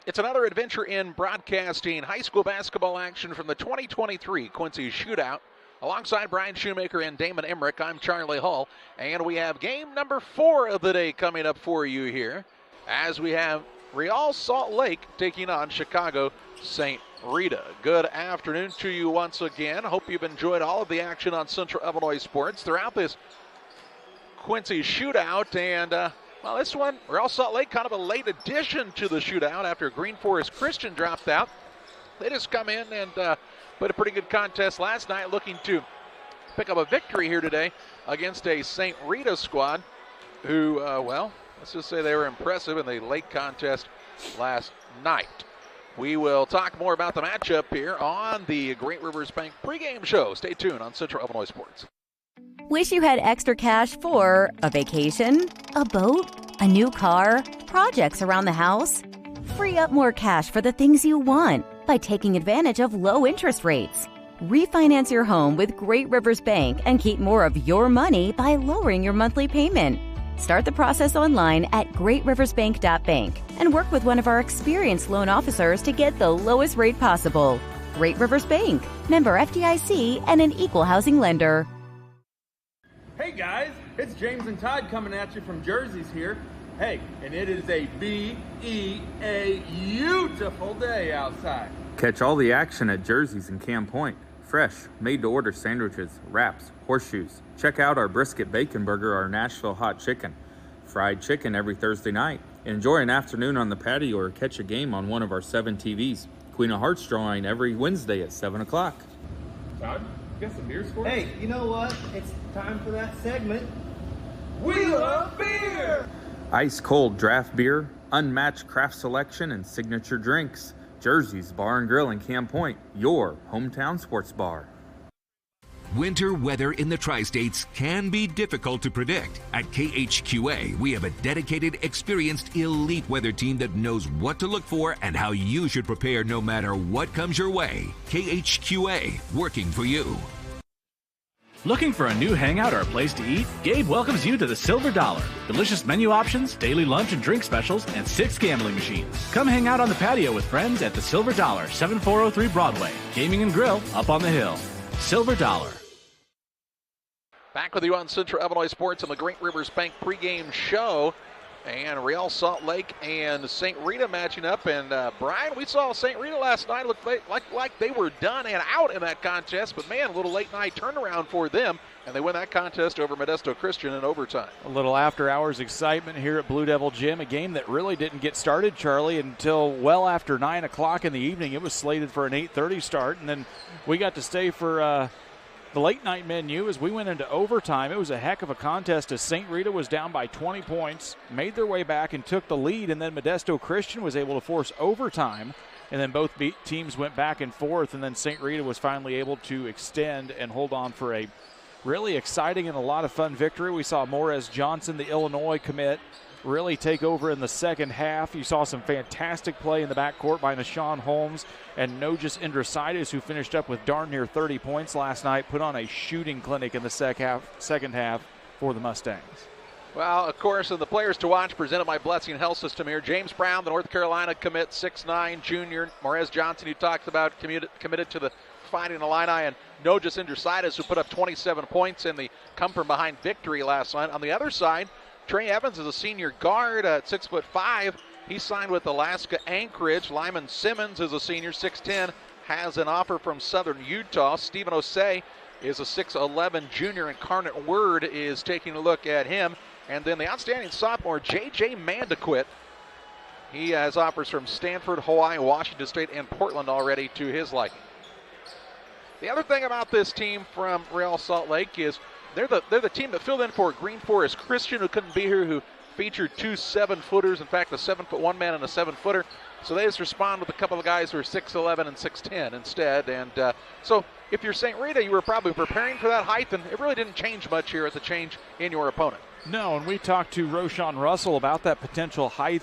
It's another adventure in broadcasting high school basketball action from the 2023 Quincy Shootout. Alongside Brian Shoemaker and Damon Emmerich, I'm Charlie Hull, and we have game number 4 of the day coming up for you here as we have Real Salt Lake taking on Chicago St. Rita. Good afternoon to you once again. Hope you've enjoyed all of the action on Central Illinois Sports throughout this Quincy Shootout, and well, this one, Real Salt Lake, kind of a late addition to the shootout after Green Forest Christian dropped out. They just come in and played a pretty good contest last night, looking to pick up a victory here today against a St. Rita squad who, well, let's just say they were impressive in the late contest last night. We will talk more about the matchup here on the Great Rivers Bank pregame show. Stay tuned on Central Illinois Sports. Wish you had extra cash for a vacation, a boat, a new car, projects around the house? Free up more cash for the things you want by taking advantage of low interest rates. Refinance your home with Great Rivers Bank and keep more of your money by lowering your monthly payment. Start the process online at greatriversbank.bank and work with one of our experienced loan officers to get the lowest rate possible. Great Rivers Bank, member FDIC, and an equal housing lender. Hey guys, it's James and Todd coming at you from Jersey's here. Hey, and it is a beautiful day outside. Catch all the action at Jersey's in Camp Point. Fresh, made-to-order sandwiches, wraps, horseshoes. Check out our brisket bacon burger, our Nashville hot chicken. Fried chicken every Thursday night. Enjoy an afternoon on the patio or catch a game on one of our 7 TVs. Queen of Hearts drawing every Wednesday at 7 o'clock. Todd, you got some beers for us? Hey, you know what? It's time for that segment. We love beer! Ice cold draft beer, unmatched craft selection, and signature drinks. Jersey's Bar and Grill in Camp Point, your hometown sports bar. Winter weather in the Tri-States can be difficult to predict. At KHQA, we have a dedicated, experienced, elite weather team that knows what to look for and how you should prepare no matter what comes your way. KHQA, working for you. Looking for a new hangout or a place to eat? Gabe welcomes you to the Silver Dollar. Delicious menu options, daily lunch and drink specials, and 6 gambling machines. Come hang out on the patio with friends at the Silver Dollar, 7403 Broadway. Gaming and grill up on the hill. Silver Dollar. Back with you on Central Illinois Sports on the Great Rivers Bank pregame show. And Real Salt Lake and St. Rita matching up. And Brian, we saw St. Rita last night look like they were done and out in that contest. But man, a little late night turnaround for them. And they win that contest over Modesto Christian in overtime. A little after hours excitement here at Blue Devil Gym. A game that really didn't get started, Charlie, until well after 9 o'clock in the evening. It was slated for an 8:30 start. And then we got to stay for the late night menu as we went into overtime. It was a heck of a contest as St. Rita was down by 20 points, made their way back and took the lead, and then Modesto Christian was able to force overtime, and then both teams went back and forth, and then St. Rita was finally able to extend and hold on for a really exciting and a lot of fun victory. We saw Morez Johnson, the Illinois commit, really take over in the second half. You saw some fantastic play in the backcourt by Nashawn Holmes and Nogus Indrasitis, who finished up with darn near 30 points last night, put on a shooting clinic in the second half for the Mustangs. Well, of course, and the players to watch presented by Blessing Health System here. James Brown, the North Carolina commit, 6'9", junior. Morez Johnson, who talked about, committed to the Fighting Illini, and Nogus Indrasitis, who put up 27 points in the come-from-behind victory last night. On the other side, Trey Evans is a senior guard at 6'5". He signed with Alaska Anchorage. Lyman Simmons is a senior, 6'10", has an offer from Southern Utah. Stephen Osei is a 6'11" junior, and Carnett Word is taking a look at him. And then the outstanding sophomore, J.J. Mandequit. He has offers from Stanford, Hawaii, Washington State, and Portland already to his liking. The other thing about this team from Real Salt Lake is they're the team that filled in for Green Forest Christian, who couldn't be here, who featured 2 7-footers. In fact, a 7'1" man and a 7-footer. So they just respond with a couple of guys who are 6'11" and 6'10" instead. And so if you're St. Rita, you were probably preparing for that height, and it really didn't change much here at the change in your opponent. No, and we talked to Roshan Russell about that potential height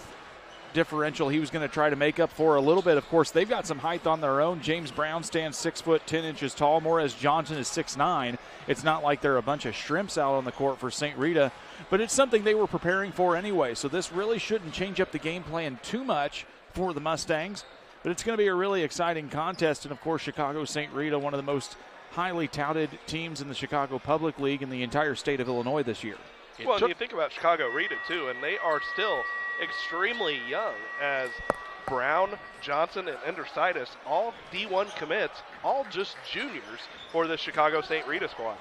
differential he was going to try to make up for a little bit. Of course, they've got some height on their own. James Brown stands 6 foot 10 inches tall. Morez Johnson is 6'9". It's not like they're a bunch of shrimps out on the court for St. Rita, but it's something they were preparing for anyway. So this really shouldn't change up the game plan too much for the Mustangs. But it's going to be a really exciting contest. And, of course, Chicago St. Rita, one of the most highly touted teams in the Chicago Public League in the entire state of Illinois this year. Well, and you think about Chicago Rita, too, and they are still extremely young, as Brown, Johnson, and Endersitis, all D1 commits, all just juniors for the Chicago St. Rita squad.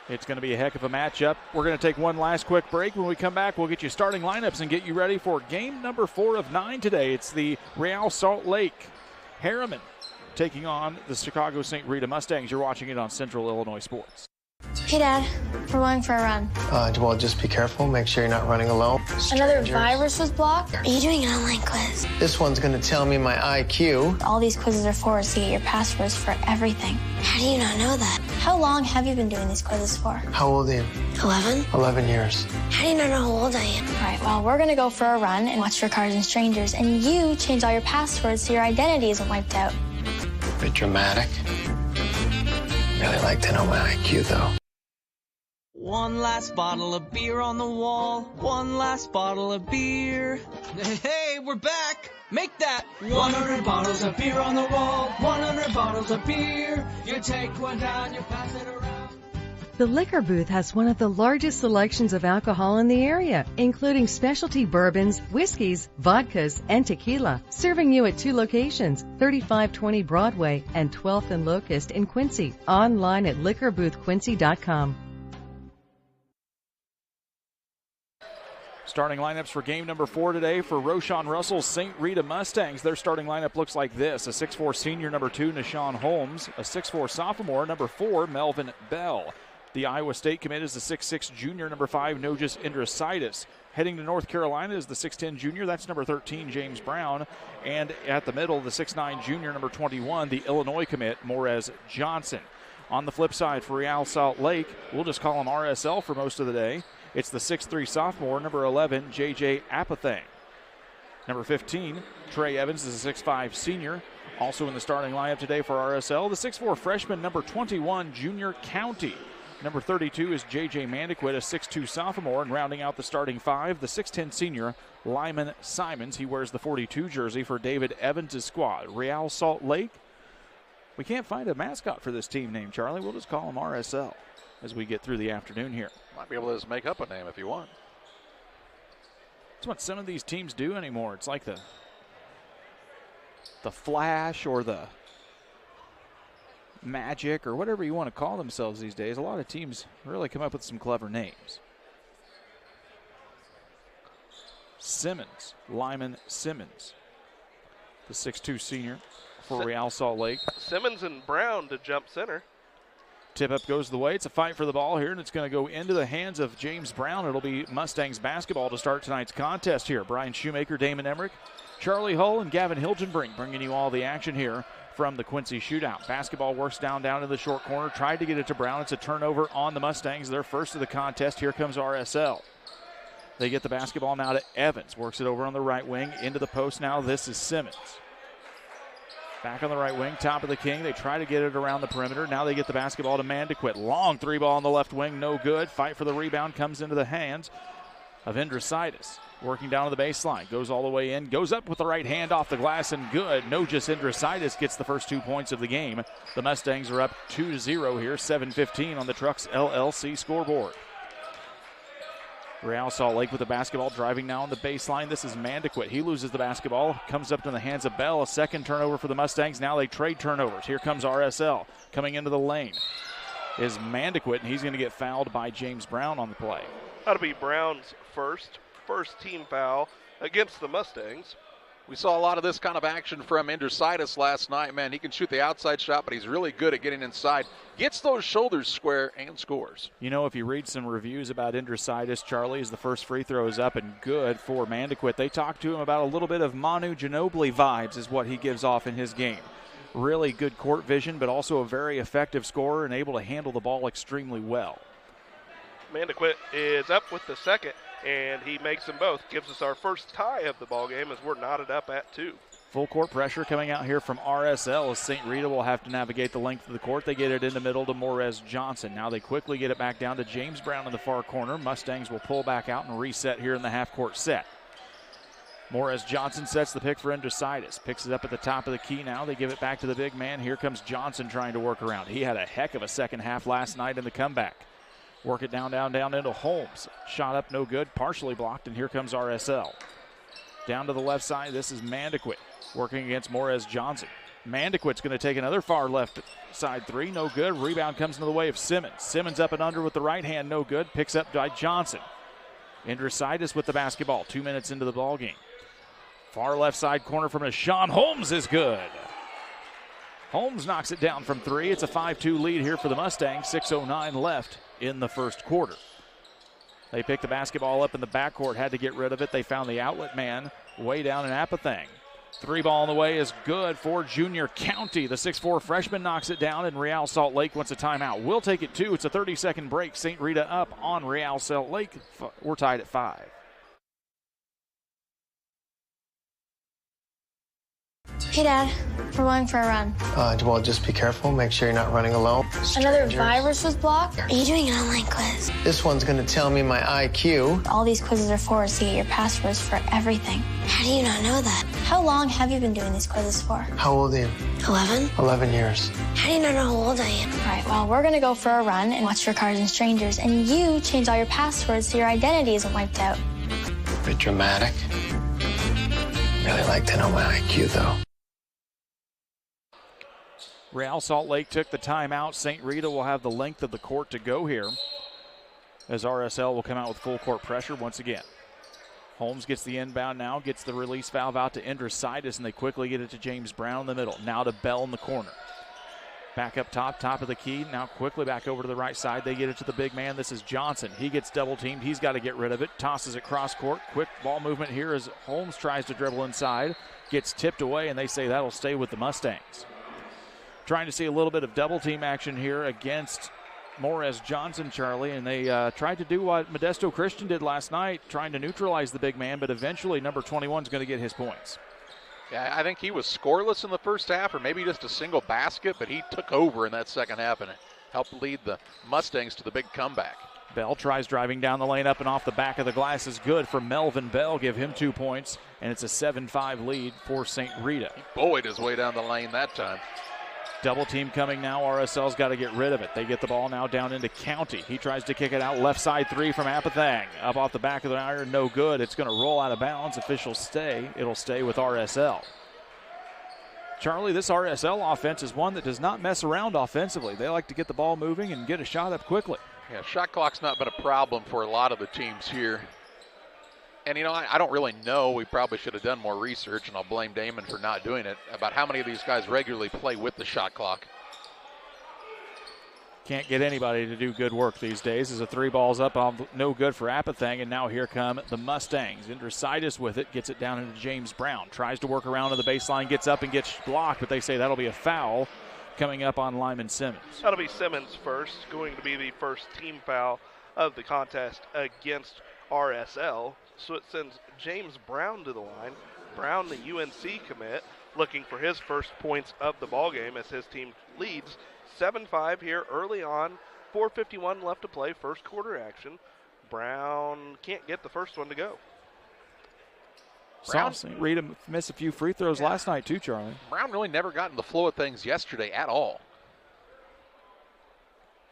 It's going to be a heck of a matchup. We're going to take one last quick break. When we come back, we'll get you starting lineups and get you ready for game number 4 of 9 today. It's the Real Salt Lake Harriman taking on the Chicago St. Rita Mustangs. You're watching it on Central Illinois Sports. Hey, Dad. We're going for a run. Well, just be careful. Make sure you're not running alone. Another virus was blocked? Are you doing an online quiz? This one's going to tell me my IQ. All these quizzes are for us to get your passwords for everything. How do you not know that? How long have you been doing these quizzes for? How old are you? 11? 11 years. How do you not know how old I am? All right, well, we're going to go for a run and watch for Cars and Strangers, and you change all your passwords so your identity isn't wiped out. A bit dramatic. Really like to know my IQ, though. One last bottle of beer on the wall. One last bottle of beer. Hey, we're back. Make that 100 bottles of beer on the wall. 100 bottles of beer. You take one down, you pass it around. The liquor booth has one of the largest selections of alcohol in the area, including specialty bourbons, whiskeys, vodkas, and tequila. Serving you at 2 locations, 3520 Broadway and 12th and Locust in Quincy. Online at liquorboothquincy.com. Starting lineups for game number 4 today for Roshan Russell's St. Rita Mustangs. Their starting lineup looks like this. A 6'4 senior, number 2, Nishan Holmes. A 6'4 sophomore, number 4, Melvin Bell. The Iowa State commit is the 6'6 junior, number 5, Nojas Indrasitis. Heading to North Carolina is the 6'10 junior, that's number 13, James Brown. And at the middle, the 6'9 junior, number 21, the Illinois commit, Morez Johnson. On the flip side for Real Salt Lake, we'll just call him RSL for most of the day. It's the 6'3 sophomore, number 11, J.J. Apathang. Number 15, Trey Evans is a 6'5 senior. Also in the starting lineup today for RSL, the 6'4 freshman, number 21, Junior County. Number 32 is J.J. Mandequit, a 6'2 sophomore. And rounding out the starting 5, the 6'10 senior, Lyman Simons. He wears the 42 jersey for David Evans' squad. Real Salt Lake, we can't find a mascot for this team name, Charlie. We'll just call him RSL as we get through the afternoon here. Might be able to just make up a name if you want. That's what some of these teams do anymore. It's like the Flash or the Magic or whatever you want to call themselves these days. A lot of teams really come up with some clever names. Simmons, Lyman Simmons, the 6'2 senior for Real Salt Lake. Simmons and Brown to jump center. Tip up goes the way. It's a fight for the ball here, and it's going to go into the hands of James Brown. It'll be Mustangs basketball to start tonight's contest here. Brian Shoemaker, Damon Emmerich, Charlie Hull, and Gavin Hilgenbrink bringing you all the action here from the Quincy Shootout. Basketball works down in the short corner. Tried to get it to Brown. It's a turnover on the Mustangs. Their first of the contest. Here comes RSL. They get the basketball now to Evans. Works it over on the right wing. Into the post now. This is Simmons. Back on the right wing, top of the key. They try to get it around the perimeter. Now they get the basketball to Mandequit. Long 3-ball on the left wing, no good. Fight for the rebound comes into the hands of Indrasitis. Working down to the baseline, goes all the way in, goes up with the right hand off the glass and good. Nojas Indrasitis gets the first 2 points of the game. The Mustangs are up 2-0 here, 7:15 on the Trucks LLC scoreboard. Real Salt Lake with the basketball, driving now on the baseline. This is Mandequit. He loses the basketball, comes up to the hands of Bell. A second turnover for the Mustangs. Now they trade turnovers. Here comes RSL coming into the lane. Is Mandequit, and he's going to get fouled by James Brown on the play. That'll be Brown's first team foul against the Mustangs. We saw a lot of this kind of action from Indrasitis last night. Man, he can shoot the outside shot, but he's really good at getting inside. Gets those shoulders square and scores. You know, if you read some reviews about Indrasitis, Charlie, as the first free throw is up and good for Mandequit. They talked to him about a little bit of Manu Ginobili vibes is what he gives off in his game. Really good court vision, but also a very effective scorer and able to handle the ball extremely well. Mandequit is up with the second, and he makes them both. Gives us our first tie of the ball game as we're knotted up at 2. Full court pressure coming out here from RSL as St. Rita will have to navigate the length of the court. They get it in the middle to Morez Johnson. Now they quickly get it back down to James Brown in the far corner. Mustangs will pull back out and reset here in the half-court set. Morez Johnson sets the pick for Endrositis. Picks it up at the top of the key now. They give it back to the big man. Here comes Johnson trying to work around. He had a heck of a second half last night in the comeback. Work it down into Holmes. Shot up, no good. Partially blocked, and here comes RSL. Down to the left side, this is Mandequit working against Morez Johnson. Mandequit's going to take another far left side three. No good. Rebound comes into the way of Simmons. Simmons up and under with the right hand. No good. Picks up by Johnson. Endrositis with the basketball. 2 minutes into the ball game. Far left side corner from Deshaun Holmes is good. Holmes knocks it down from three. It's a 5-2 lead here for the Mustangs. 6:09 left in the first quarter. They picked the basketball up in the backcourt, had to get rid of it. They found the outlet man way down in Appothang. Three ball on the way is good for Junior County. The 6'4 freshman knocks it down, and Real Salt Lake wants a timeout. We'll take it two. It's a 30-second break. St. Rita up on Real Salt Lake. We're tied at 5. Hey, Dad. We're going for a run. Well, just be careful. Make sure you're not running alone. Another virus was blocked? Are you doing an online quiz? This one's going to tell me my IQ. All these quizzes are for is to get your passwords for everything. How do you not know that? How long have you been doing these quizzes for? How old are you? 11? 11 years. How do you not know how old I am? All right, well, we're going to go for a run and watch for Cars and Strangers, and you change all your passwords so your identity isn't wiped out. A bit dramatic. Really like to know my IQ, though. Real Salt Lake took the timeout. St. Rita will have the length of the court to go here, as RSL will come out with full court pressure once again. Holmes gets the inbound now, gets the release valve out to Endrositis, and they quickly get it to James Brown in the middle. Now to Bell in the corner. Back up top of the key. Now quickly back over to the right side. They get it to the big man. This is Johnson. He gets double teamed. He's got to get rid of it. Tosses it cross court. Quick ball movement here as Holmes tries to dribble inside. Gets tipped away, and they say that'll stay with the Mustangs. Trying to see a little bit of double team action here against Morez Johnson, Charlie, and they tried to do what Modesto Christian did last night, trying to neutralize the big man, but eventually number 21 is going to get his points. Yeah, I think he was scoreless in the first half, or maybe just a single basket, but he took over in that second half and helped lead the Mustangs to the big comeback. Bell tries driving down the lane up and off the back of the glass is good for Melvin Bell. Give him 2 points, and it's a 7-5 lead for St. Rita. He buoyed his way down the lane that time. Double team coming now. RSL's got to get rid of it. They get the ball now down into County. He tries to kick it out. Left side three from Appothang. Up off the back of the iron. No good. It's going to roll out of bounds. Officials stay. It'll stay with RSL. Charlie, this RSL offense is one that does not mess around offensively. They like to get the ball moving and get a shot up quickly. Yeah, shot clock's not been a problem for a lot of the teams here. And, you know, I don't really know. We probably should have done more research, and I'll blame Damon for not doing it, about how many of these guys regularly play with the shot clock. Can't get anybody to do good work these days as a three ball's up, no good for Appothang, and now here come the Mustangs. Endrositis with it, gets it down into James Brown. Tries to work around to the baseline, gets up and gets blocked, but they say that'll be a foul coming up on Lyman Simmons. That'll be Simmons first, going to be the first team foul of the contest against RSL. So it sends James Brown to the line. Brown, the UNC commit, looking for his first points of the ballgame as his team leads 7-5 here early on. 4:51 left to play, first quarter action. Brown can't get the first one to go. Saw St. Rita miss a few free throws last night too, Charlie. Brown really never got in the flow of things yesterday at all.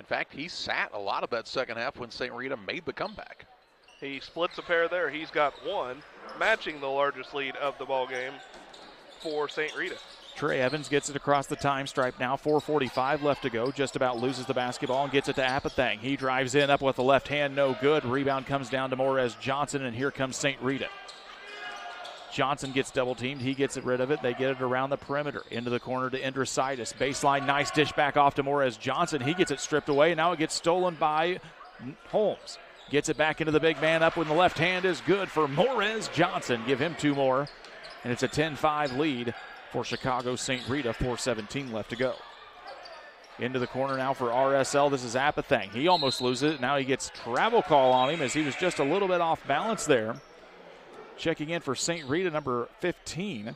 In fact, he sat a lot of that second half when St. Rita made the comeback. He splits a pair there. He's got one, matching the largest lead of the ball game for St. Rita. Trey Evans gets it across the time stripe now. 4:45 left to go. Just about loses the basketball and gets it to Appothang. He drives in up with the left hand. No good. Rebound comes down to Morez Johnson, and here comes St. Rita. Johnson gets double teamed. He gets rid of it. They get it around the perimeter. Into the corner to Endrositis. Baseline, nice dish back off to Morez Johnson. He gets it stripped away. Now it gets stolen by Holmes. Gets it back into the big man up when the left hand is good for Morez Johnson. Give him 2 more. And it's a 10-5 lead for Chicago St. Rita. 4:17 left to go. Into the corner now for RSL. This is Appothang. He almost loses it. Now he gets travel call on him as he was just a little bit off balance there. Checking in for St. Rita, number 15.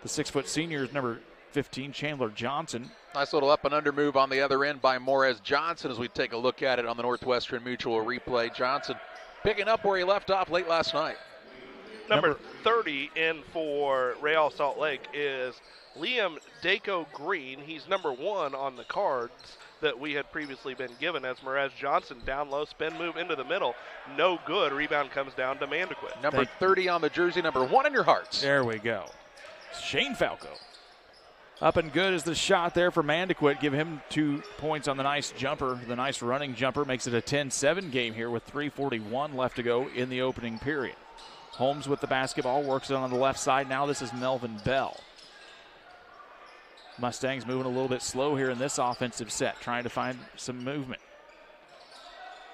The 6-foot senior is number 15, Chandler Johnson. Nice little up and under move on the other end by Morez Johnson as we take a look at it on the Northwestern Mutual replay. Johnson picking up where he left off late last night. Number 30 in for Real Salt Lake is Liam Daco Green. He's number 1 on the cards that we had previously been given as Merez Johnson down low, spin move into the middle. No good. Rebound comes down to Mandequit. Number 30 on the jersey, number 1 in your hearts. There we go. Shane Falco. Up and good is the shot there for Mandequit. Give him 2 points on the nice jumper. The nice running jumper makes it a 10-7 game here with 3:41 left to go in the opening period. Holmes with the basketball, works it on the left side. Now this is Melvin Bell. Mustangs moving a little bit slow here in this offensive set, trying to find some movement.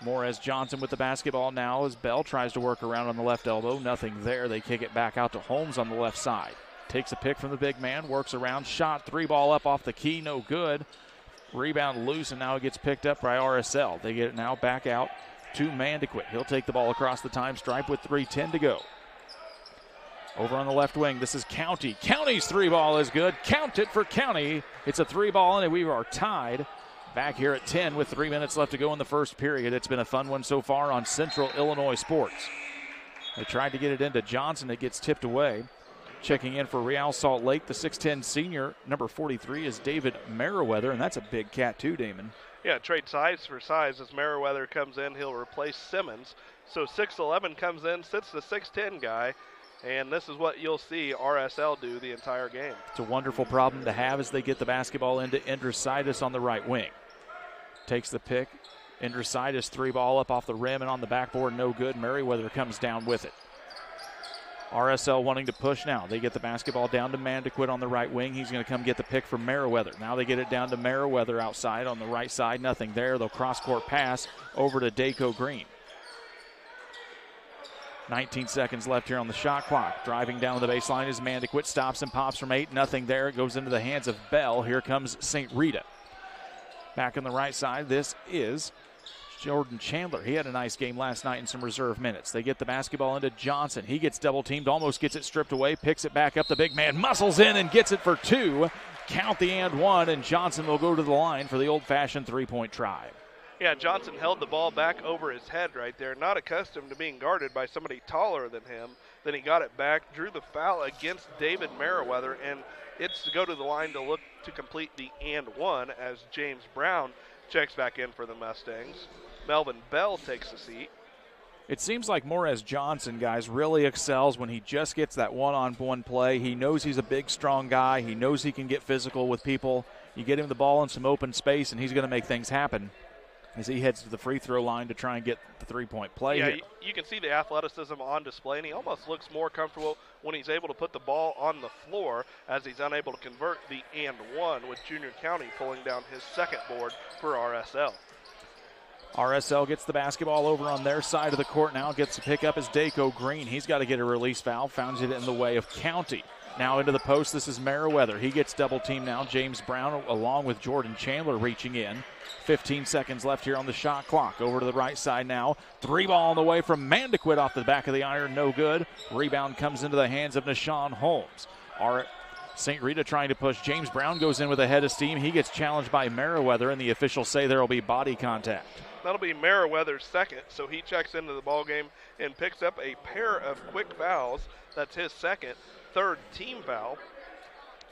Morez Johnson with the basketball now as Bell tries to work around on the left elbow. Nothing there. They kick it back out to Holmes on the left side. Takes a pick from the big man, works around, shot, 3-ball up off the key, no good. Rebound loose, and now it gets picked up by RSL. They get it now back out to Mandequit. He'll take the ball across the time stripe with 3:10 to go. Over on the left wing, this is County. County's 3-ball is good. Count it for County. It's a 3-ball, and we are tied back here at 10 with 3 minutes left to go in the first period. It's been a fun one so far on Central Illinois Sports. They tried to get it into Johnson. It gets tipped away. Checking in for Real Salt Lake, the 6'10 senior, number 43, is David Merriweather, and that's a big cat too, Damon. Yeah, trade size for size. As Merriweather comes in, he'll replace Simmons. So 6'11 comes in, sits the 6'10 guy, and this is what you'll see RSL do the entire game. It's a wonderful problem to have as they get the basketball into Andrositis on the right wing. Takes the pick. Andrositis 3-ball up off the rim and on the backboard, no good. Merriweather comes down with it. RSL wanting to push now. They get the basketball down to Mandequit on the right wing. He's going to come get the pick from Merriweather. Now they get it down to Merriweather outside on the right side. Nothing there. They'll cross-court pass over to Daco Green. 19 seconds left here on the shot clock. Driving down the baseline is Mandequit. Stops and pops from 8. Nothing there. It goes into the hands of Bell. Here comes St. Rita. Back on the right side, this is Jordan Chandler. He had a nice game last night in some reserve minutes. They get the basketball into Johnson. He gets double-teamed, almost gets it stripped away, picks it back up. The big man muscles in and gets it for 2. Count the and 1, and Johnson will go to the line for the old-fashioned three-point try. Yeah, Johnson held the ball back over his head right there, not accustomed to being guarded by somebody taller than him. Then he got it back, drew the foul against David Merriweather, and it's to go to the line to look to complete the and 1 as James Brown checks back in for the Mustangs. Melvin Bell takes the seat. It seems like Morez Johnson, guys, really excels when he just gets that one-on-one play. He knows he's a big, strong guy. He knows he can get physical with people. You get him the ball in some open space, and he's going to make things happen as he heads to the free throw line to try and get the three-point play. Yeah, here. You can see the athleticism on display, and he almost looks more comfortable when he's able to put the ball on the floor as he's unable to convert the and 1 with Junior County pulling down his second board for RSL. RSL gets the basketball over on their side of the court now, gets the pick up as Daco Green. He's got to get a release foul, found it in the way of County. Now into the post, this is Merriweather. He gets double-teamed now. James Brown along with Jordan Chandler reaching in. 15 seconds left here on the shot clock. Over to the right side now. 3-ball on the way from Mandequit off the back of the iron, no good. Rebound comes into the hands of Nashawn Holmes. St. Rita trying to push. James Brown goes in with a head of steam. He gets challenged by Merriweather, and the officials say there will be body contact. That'll be Merriweather's second, so he checks into the ballgame and picks up a pair of quick fouls. That's his second, third team foul.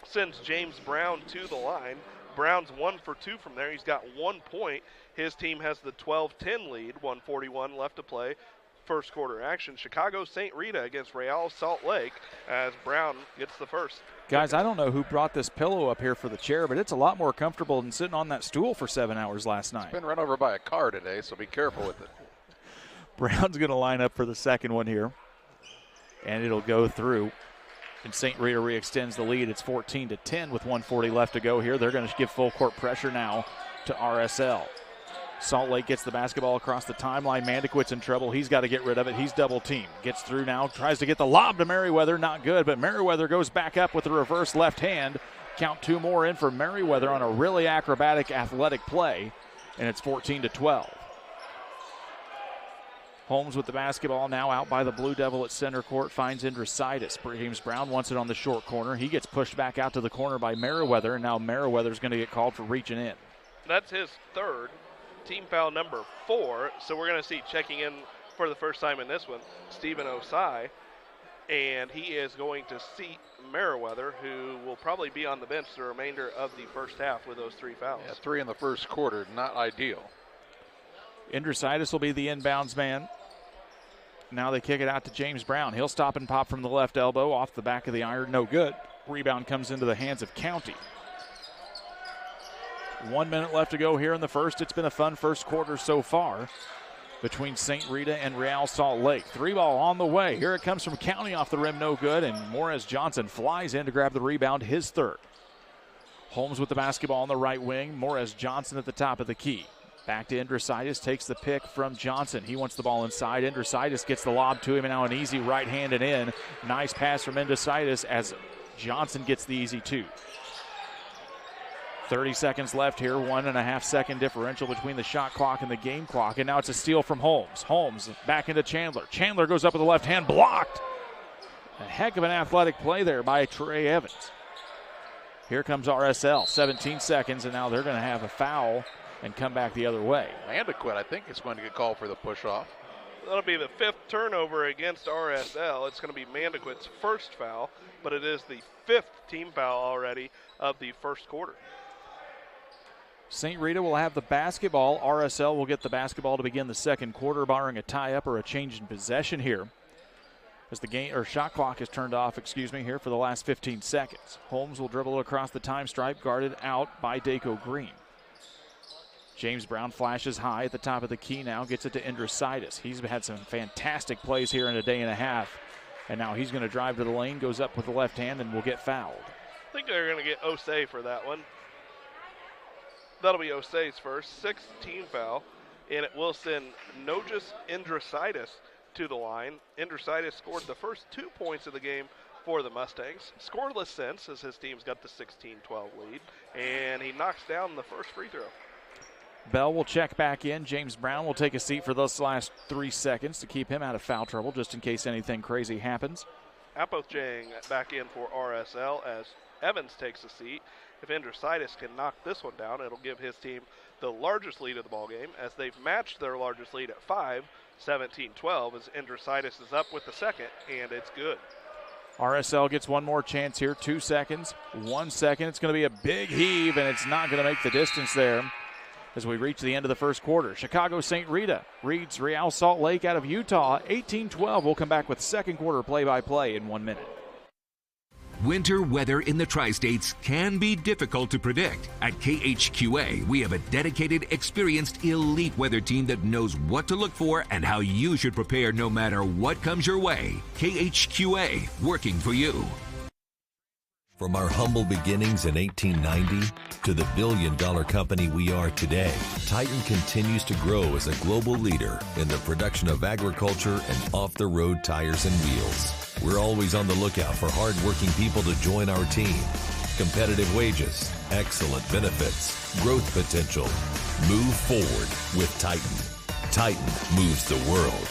Sends James Brown to the line. Brown's 1 for 2 from there. He's got 1 point. His team has the 12-10 lead, 1:41 left to play. First quarter action. Chicago St. Rita against Real Salt Lake as Brown gets the first. Guys, I don't know who brought this pillow up here for the chair, but it's a lot more comfortable than sitting on that stool for 7 hours last night. It's been run over by a car today, so be careful with it. Brown's going to line up for the second one here, and it'll go through. And St. Rita re-extends the lead. It's 14-10 with 1:40 left to go here. They're going to give full court pressure now to RSL. Salt Lake gets the basketball across the timeline. Mandequit's in trouble. He's got to get rid of it. He's double-teamed. Gets through now. Tries to get the lob to Merriweather. Not good, but Merriweather goes back up with the reverse left hand. Count 2 more in for Merriweather on a really acrobatic, athletic play, and it's 14-12. Holmes with the basketball now out by the Blue Devil at center court. Finds Andrositis. James Brown wants it on the short corner. He gets pushed back out to the corner by Merriweather, and now Merriweather's going to get called for reaching in. That's his third. Team foul number 4, so we're going to see checking in for the first time in this one, Stephen Osai. and he is going to seat Meriwether, who will probably be on the bench the remainder of the first half with those 3 fouls. Yeah, 3 in the first quarter, not ideal. Andrusaitis will be the inbounds man. Now they kick it out to James Brown. He'll stop and pop from the left elbow off the back of the iron. No good. Rebound comes into the hands of County. 1 minute left to go here in the first. It's been a fun first quarter so far between St. Rita and Real Salt Lake. 3-ball on the way. Here it comes from County off the rim, no good, and Morris Johnson flies in to grab the rebound, his third. Holmes with the basketball on the right wing. Morris Johnson at the top of the key. Back to Andrusaitis, takes the pick from Johnson. He wants the ball inside. Andrusaitis gets the lob to him, and now an easy right-handed in. Nice pass from Andrusaitis as Johnson gets the easy 2. 30 seconds left here, 1.5 second differential between the shot clock and the game clock, and now it's a steal from Holmes. Holmes back into Chandler. Chandler goes up with the left hand, blocked. A heck of an athletic play there by Trey Evans. Here comes RSL, 17 seconds, and now they're going to have a foul and come back the other way. Mandequit, I think, is going to get called for the push-off. That'll be the 5th turnover against RSL. It's going to be Mandequit's first foul, but it is the 5th team foul already of the first quarter. St. Rita will have the basketball. RSL will get the basketball to begin the second quarter, barring a tie-up or a change in possession here, as the game or shot clock is turned off, here for the last 15 seconds. Holmes will dribble across the time stripe, guarded out by Daco Green. James Brown flashes high at the top of the key now, gets it to Andrusaitis. He's had some fantastic plays here in a day and a half, and now he's going to drive to the lane, goes up with the left hand, and will get fouled. I think they're going to get Osei for that one. That'll be Osei's first, 6th team foul, and it will send Nogus Andrusaitis to the line. Andrusaitis scored the first 2 points of the game for the Mustangs. Scoreless since, as his team's got the 16-12 lead, and he knocks down the first free throw. Bell will check back in. James Brown will take a seat for those last 3 seconds to keep him out of foul trouble, just in case anything crazy happens. Apothang back in for RSL as Evans takes a seat. If Andrusaitis can knock this one down, it'll give his team the largest lead of the ballgame, as they've matched their largest lead at 5, 17-12, as Andrusaitis is up with the second, and it's good. RSL gets one more chance here. 2 seconds, 1 second. It's going to be a big heave, and it's not going to make the distance there as we reach the end of the first quarter. Chicago St. Rita reads Real Salt Lake out of Utah, 18-12. We'll come back with second quarter play-by-play in 1 minute. Winter weather in the Tri-States can be difficult to predict. At KHQA, we have a dedicated, experienced, elite weather team that knows what to look for and how you should prepare no matter what comes your way. KHQA, working for you. From our humble beginnings in 1890 to the billion-dollar company we are today, Titan continues to grow as a global leader in the production of agriculture and off-the-road tires and wheels. We're always on the lookout for hard-working people to join our team. Competitive wages, excellent benefits, growth potential. Move forward with Titan. Titan moves the world.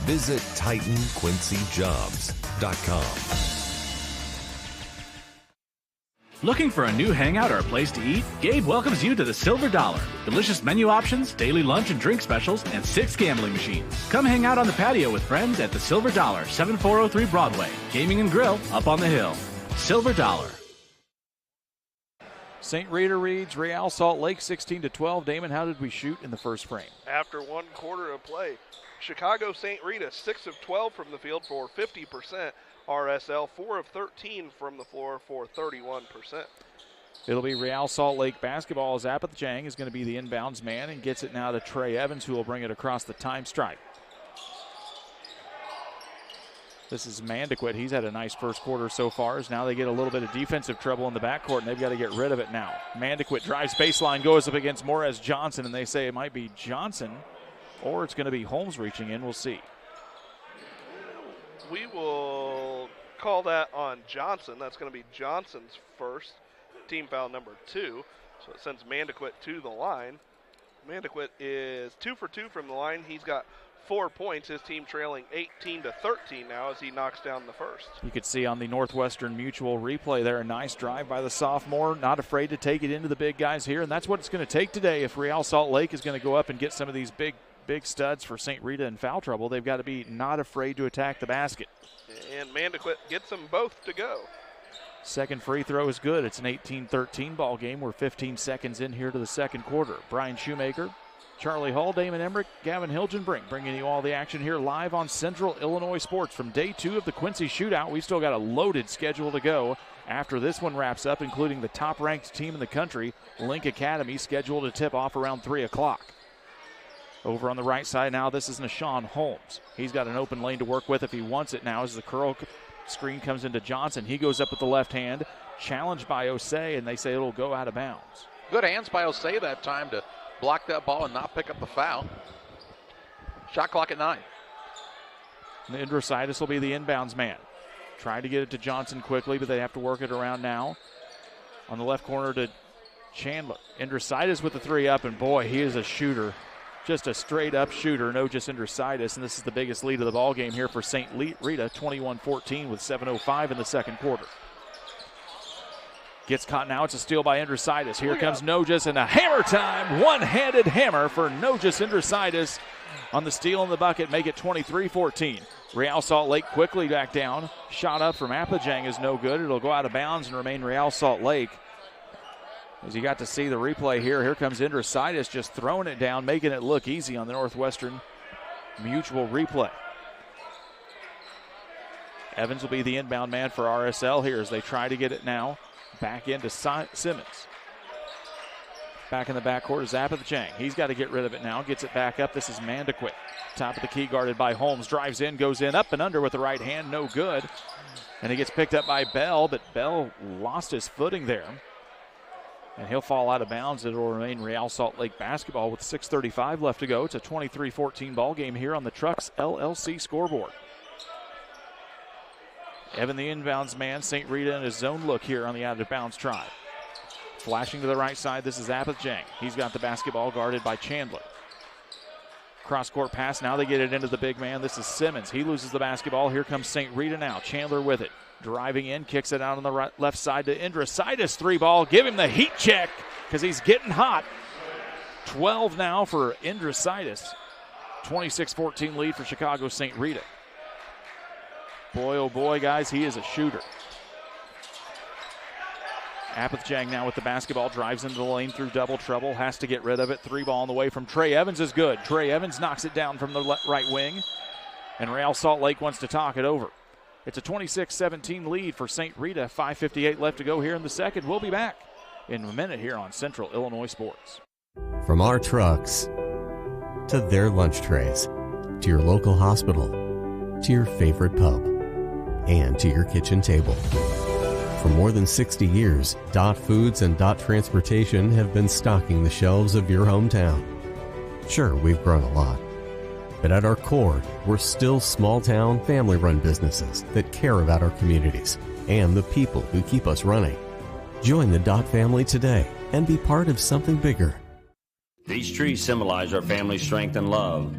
Visit TitanQuincyJobs.com. Looking for a new hangout or a place to eat? Gabe welcomes you to the Silver Dollar. Delicious menu options, daily lunch and drink specials, and 6 gambling machines. Come hang out on the patio with friends at the Silver Dollar, 7403 Broadway. Gaming and grill up on the hill. Silver Dollar. St. Rita reads Real Salt Lake 16-12. Damon, how did we shoot in the first frame? After 1 quarter of play, Chicago St. Rita 6 of 12 from the field for 50%. RSL 4 of 13 from the floor for 31%. It'll be Real Salt Lake basketball as Apothang is going to be the inbounds man and gets it now to Trey Evans, who will bring it across the time stripe. This is Mandequit. He's had a nice first quarter so far, as now they get a little bit of defensive trouble in the backcourt, and they've got to get rid of it now. Mandequit drives baseline, goes up against Morris Johnson, and they say it might be Johnson, or it's going to be Holmes reaching in. We'll see. We will call that on Johnson. That's going to be Johnson's first, team foul number 2. So it sends Mandequit to the line. Mandequit is 2 for 2 from the line. He's got 4 points. His team trailing 18-13 now as he knocks down the first. You could see on the Northwestern Mutual replay there a nice drive by the sophomore, not afraid to take it into the big guys here, and that's what it's going to take today if Real Salt Lake is going to go up and get some of these big big studs for St. Rita in foul trouble, they've got to be not afraid to attack the basket. And Mandequit gets them both to go. Second free throw is good. It's an 18-13 ball game. We're 15 seconds in here to the second quarter. Brian Shoemaker, Charlie Hall, Damon Emmerich, Gavin Hilgenbrink bringing you all the action here live on Central Illinois Sports from day 2 of the Quincy Shootout. We've still got a loaded schedule to go after this one wraps up, including the top-ranked team in the country, Link Academy, scheduled to tip off around 3 o'clock. Over on the right side now, this is Nashawn Holmes. He's got an open lane to work with if he wants it now as the curl screen comes into Johnson. He goes up with the left hand, challenged by Osei, and they say it'll go out of bounds. Good hands by Osei that time to block that ball and not pick up the foul. Shot clock at 9. Indrositis will be the inbounds man. Trying to get it to Johnson quickly, but they have to work it around now. On the left corner to Chandler. Indrositis with the 3 up, and boy, he is a shooter. Just a straight-up shooter, no just Indrositis, and this is the biggest lead of the ball game here for St. Rita, 21-14 with 7:05 in the second quarter. Gets caught now. It's a steal by Indrositis. Here comes Nojas, and a hammer time. One-handed hammer for Nojas Indrositis on the steal in the bucket. Make it 23-14. Real Salt Lake quickly back down. Shot up from Apajang is no good. It'll go out of bounds and remain Real Salt Lake. As you got to see the replay here comes Indrositis just throwing it down, making it look easy on the Northwestern Mutual replay. Evans will be the inbound man for RSL here as they try to get it now. Back into Simmons. Back in the backcourt is Apajang. He's got to get rid of it now. Gets it back up. This is Mandequit. Top of the key guarded by Holmes. Drives in, goes in, up and under with the right hand. No good. And he gets picked up by Bell, but Bell lost his footing there. And he'll fall out of bounds. It will remain Real Salt Lake basketball with 6:35 left to go. It's a 23-14 ball game here on the Trucks LLC scoreboard. Evan the inbounds man. St. Rita in his zone look here on the out-of-bounds try. Flashing to the right side, this is Apajang. He's got the basketball guarded by Chandler. Cross-court pass, now they get it into the big man. This is Simmons. He loses the basketball. Here comes St. Rita now. Chandler with it. Driving in, kicks it out on the left side to Indrositis. 3-ball. Give him the heat check because he's getting hot. 12 now for Indrositis. 26-14 lead for Chicago St. Rita. Boy, oh boy, guys, he is a shooter. Apajang now with the basketball, drives into the lane through double trouble, has to get rid of it. 3-ball on the way from Trey Evans is good. Trey Evans knocks it down from the right wing, and Real Salt Lake wants to talk it over. It's a 26-17 lead for St. Rita. 5:58 left to go here in the second. We'll be back in a minute here on Central Illinois Sports. From our trucks to their lunch trays, to your local hospital, to your favorite pub, and to your kitchen table. For more than 60 years, Dot Foods and Dot Transportation have been stocking the shelves of your hometown. Sure, we've grown a lot, but at our core, we're still small-town, family-run businesses that care about our communities and the people who keep us running. Join the Dot family today and be part of something bigger. These trees symbolize our family's strength and love,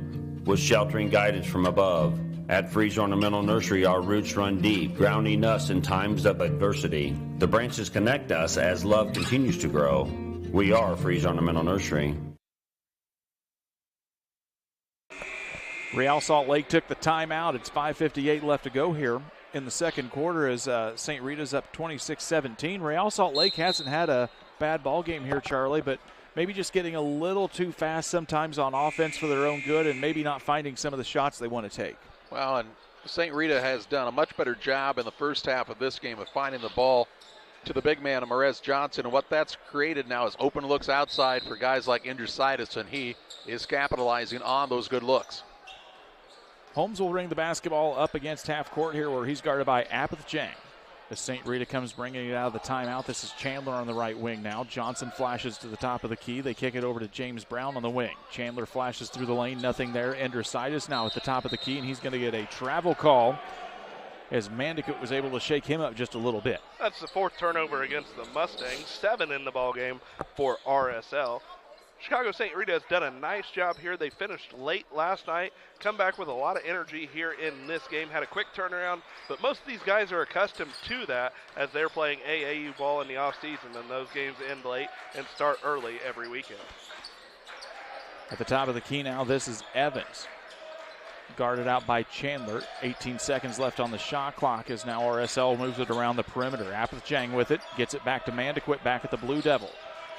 with sheltering guidance from above. At Freeze Ornamental Nursery, our roots run deep, grounding us in times of adversity. The branches connect us as love continues to grow. We are Freeze Ornamental Nursery. Real Salt Lake took the timeout. It's 5:58 left to go here in the second quarter as St. Rita's up 26-17. Real Salt Lake hasn't had a bad ball game here, Charlie, but maybe just getting a little too fast sometimes on offense for their own good and maybe not finding some of the shots they want to take. Well, and St. Rita has done a much better job in the first half of this game of finding the ball to the big man, Marez Johnson. And what that's created now is open looks outside for guys like Indrositis, and he is capitalizing on those good looks. Holmes will bring the basketball up against half court here where he's guarded by Apajang. As St. Rita comes bringing it out of the timeout, this is Chandler on the right wing now. Johnson flashes to the top of the key. They kick it over to James Brown on the wing. Chandler flashes through the lane, nothing there. Indrositis now at the top of the key, and he's going to get a travel call as Mandequit was able to shake him up just a little bit. That's the fourth turnover against the Mustangs. 7 in the ball game for RSL. Chicago St. Rita has done a nice job here. They finished late last night, come back with a lot of energy here in this game, had a quick turnaround, but most of these guys are accustomed to that as they're playing AAU ball in the offseason, and those games end late and start early every weekend. At the top of the key now, this is Evans. Guarded out by Chandler. 18 seconds left on the shot clock as now RSL moves it around the perimeter. Apathy with it, gets it back to Mandequit back at the Blue Devil.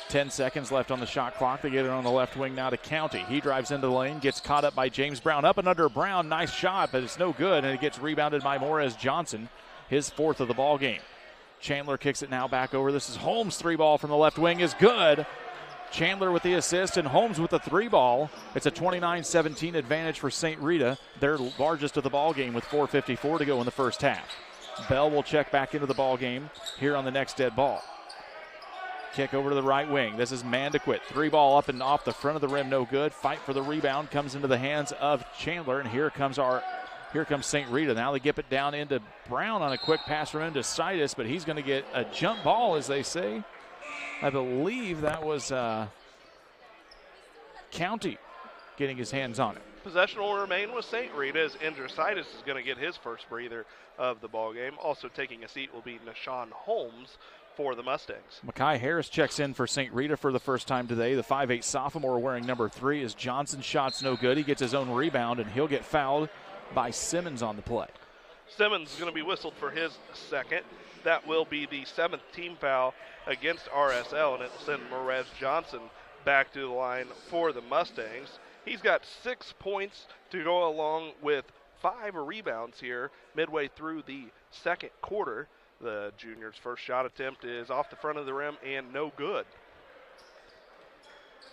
10 seconds left on the shot clock. They get it on the left wing now to County. He drives into the lane, gets caught up by James Brown. Up and under Brown, nice shot, but it's no good, and it gets rebounded by Morez Johnson, his fourth of the ball game. Chandler kicks it now back over. This is Holmes' three ball from the left wing is good. Chandler with the assist and Holmes with the three ball. It's a 29-17 advantage for St. Rita, their largest of the ball game with 4:54 to go in the first half. Bell will check back into the ball game here on the next dead ball. Kick over to the right wing. This is Mandequit. Three ball up and off the front of the rim, no good. Fight for the rebound comes into the hands of Chandler, and here comes St. Rita. Now they get it down into Brown on a quick pass from him to Sidus, but he's going to get a jump ball, as they say. I believe that was County getting his hands on it. Possession will remain with St. Rita as Sidus is going to get his first breather of the ball game. Also taking a seat will be Nashawn Holmes for the Mustangs. Makai Harris checks in for St. Rita for the first time today. The 5'8 sophomore wearing number 3 as Johnson's shot's no good. He gets his own rebound, and he'll get fouled by Simmons on the play. Simmons is going to be whistled for his second. That will be the 7th team foul against RSL, and it will send Morez Johnson back to the line for the Mustangs. He's got 6 points to go along with 5 rebounds here midway through the second quarter. The junior's first shot attempt is off the front of the rim and no good.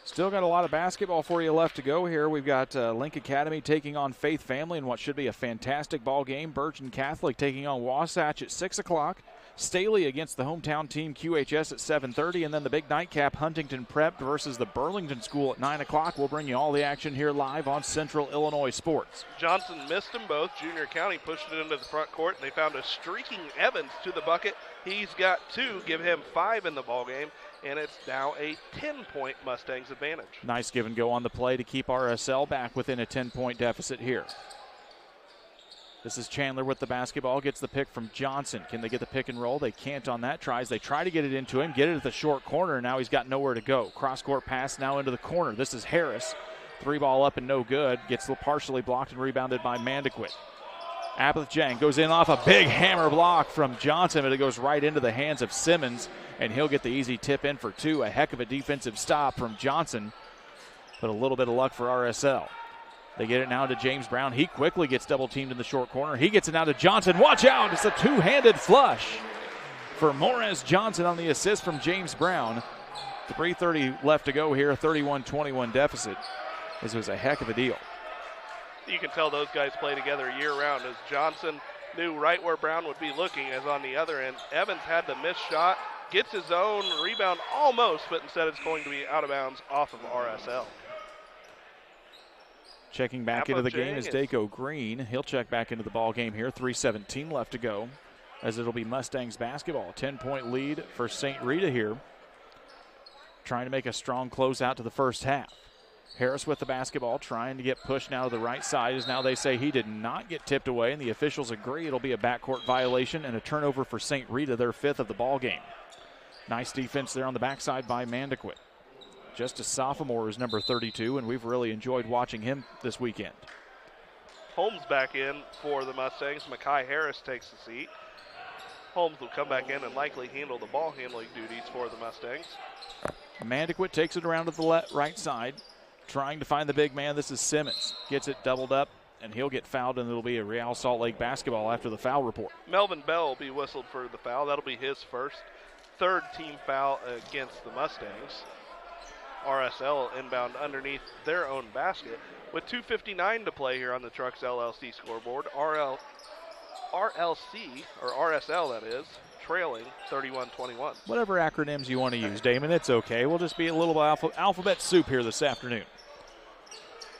Still got a lot of basketball for you left to go here. We've got Link Academy taking on Faith Family in what should be a fantastic ball game. Bergen Catholic taking on Wasatch at 6 o'clock. Staley against the hometown team QHS at 7:30, and then the big nightcap Huntington Prep versus the Burlington School at 9 o'clock. We'll bring you all the action here live on Central Illinois Sports. Johnson missed them both. Junior County pushed it into the front court, and they found a streaking Evans to the bucket. He's got 2, give him 5 in the ballgame, and it's now a 10-point Mustangs advantage. Nice give and go on the play to keep RSL back within a 10-point deficit here. This is Chandler with the basketball, gets the pick from Johnson. Can they get the pick and roll? They can't on that. They try to get it into him, get it at the short corner, and now he's got nowhere to go. Cross-court pass now into the corner. This is Harris. Three ball up and no good. Gets partially blocked and rebounded by Mandequit. Apathy goes in off a big hammer block from Johnson, but it goes right into the hands of Simmons, and he'll get the easy tip in for 2. A heck of a defensive stop from Johnson, but a little bit of luck for RSL. They get it now to James Brown. He quickly gets double-teamed in the short corner. He gets it now to Johnson. Watch out! It's a two-handed flush for Morez Johnson on the assist from James Brown. 3:30 left to go here, 31-21 deficit. This was a heck of a deal. You can tell those guys play together year-round as Johnson knew right where Brown would be looking, as on the other end, Evans had the missed shot, gets his own rebound almost, but instead it's going to be out of bounds off of RSL. Checking back into the game is Daco Green. He'll check back into the ball game here. 3:17 left to go, as it'll be Mustangs basketball. 10-point lead for St. Rita here, trying to make a strong closeout to the first half. Harris with the basketball, trying to get pushed now to the right side, as now they say he did not get tipped away, and the officials agree it'll be a backcourt violation and a turnover for St. Rita, their 5th of the ball game. Nice defense there on the backside by Mandequit. Just a sophomore is number 32, and we've really enjoyed watching him this weekend. Holmes back in for the Mustangs. Makai Harris takes the seat. Holmes will come back in and likely handle the ball handling duties for the Mustangs. Mandequit takes it around to the right side, trying to find the big man. This is Simmons. Gets it doubled up, and he'll get fouled, and it'll be a Real Salt Lake basketball after the foul report. Melvin Bell will be whistled for the foul. That'll be his first. 3rd team foul against the Mustangs. RSL inbound underneath their own basket with 2:59 to play here on the Trucks LLC scoreboard. RSL, that is, trailing 31-21. Whatever acronyms you want to use, Damon, it's okay. We'll just be a little alphabet soup here this afternoon.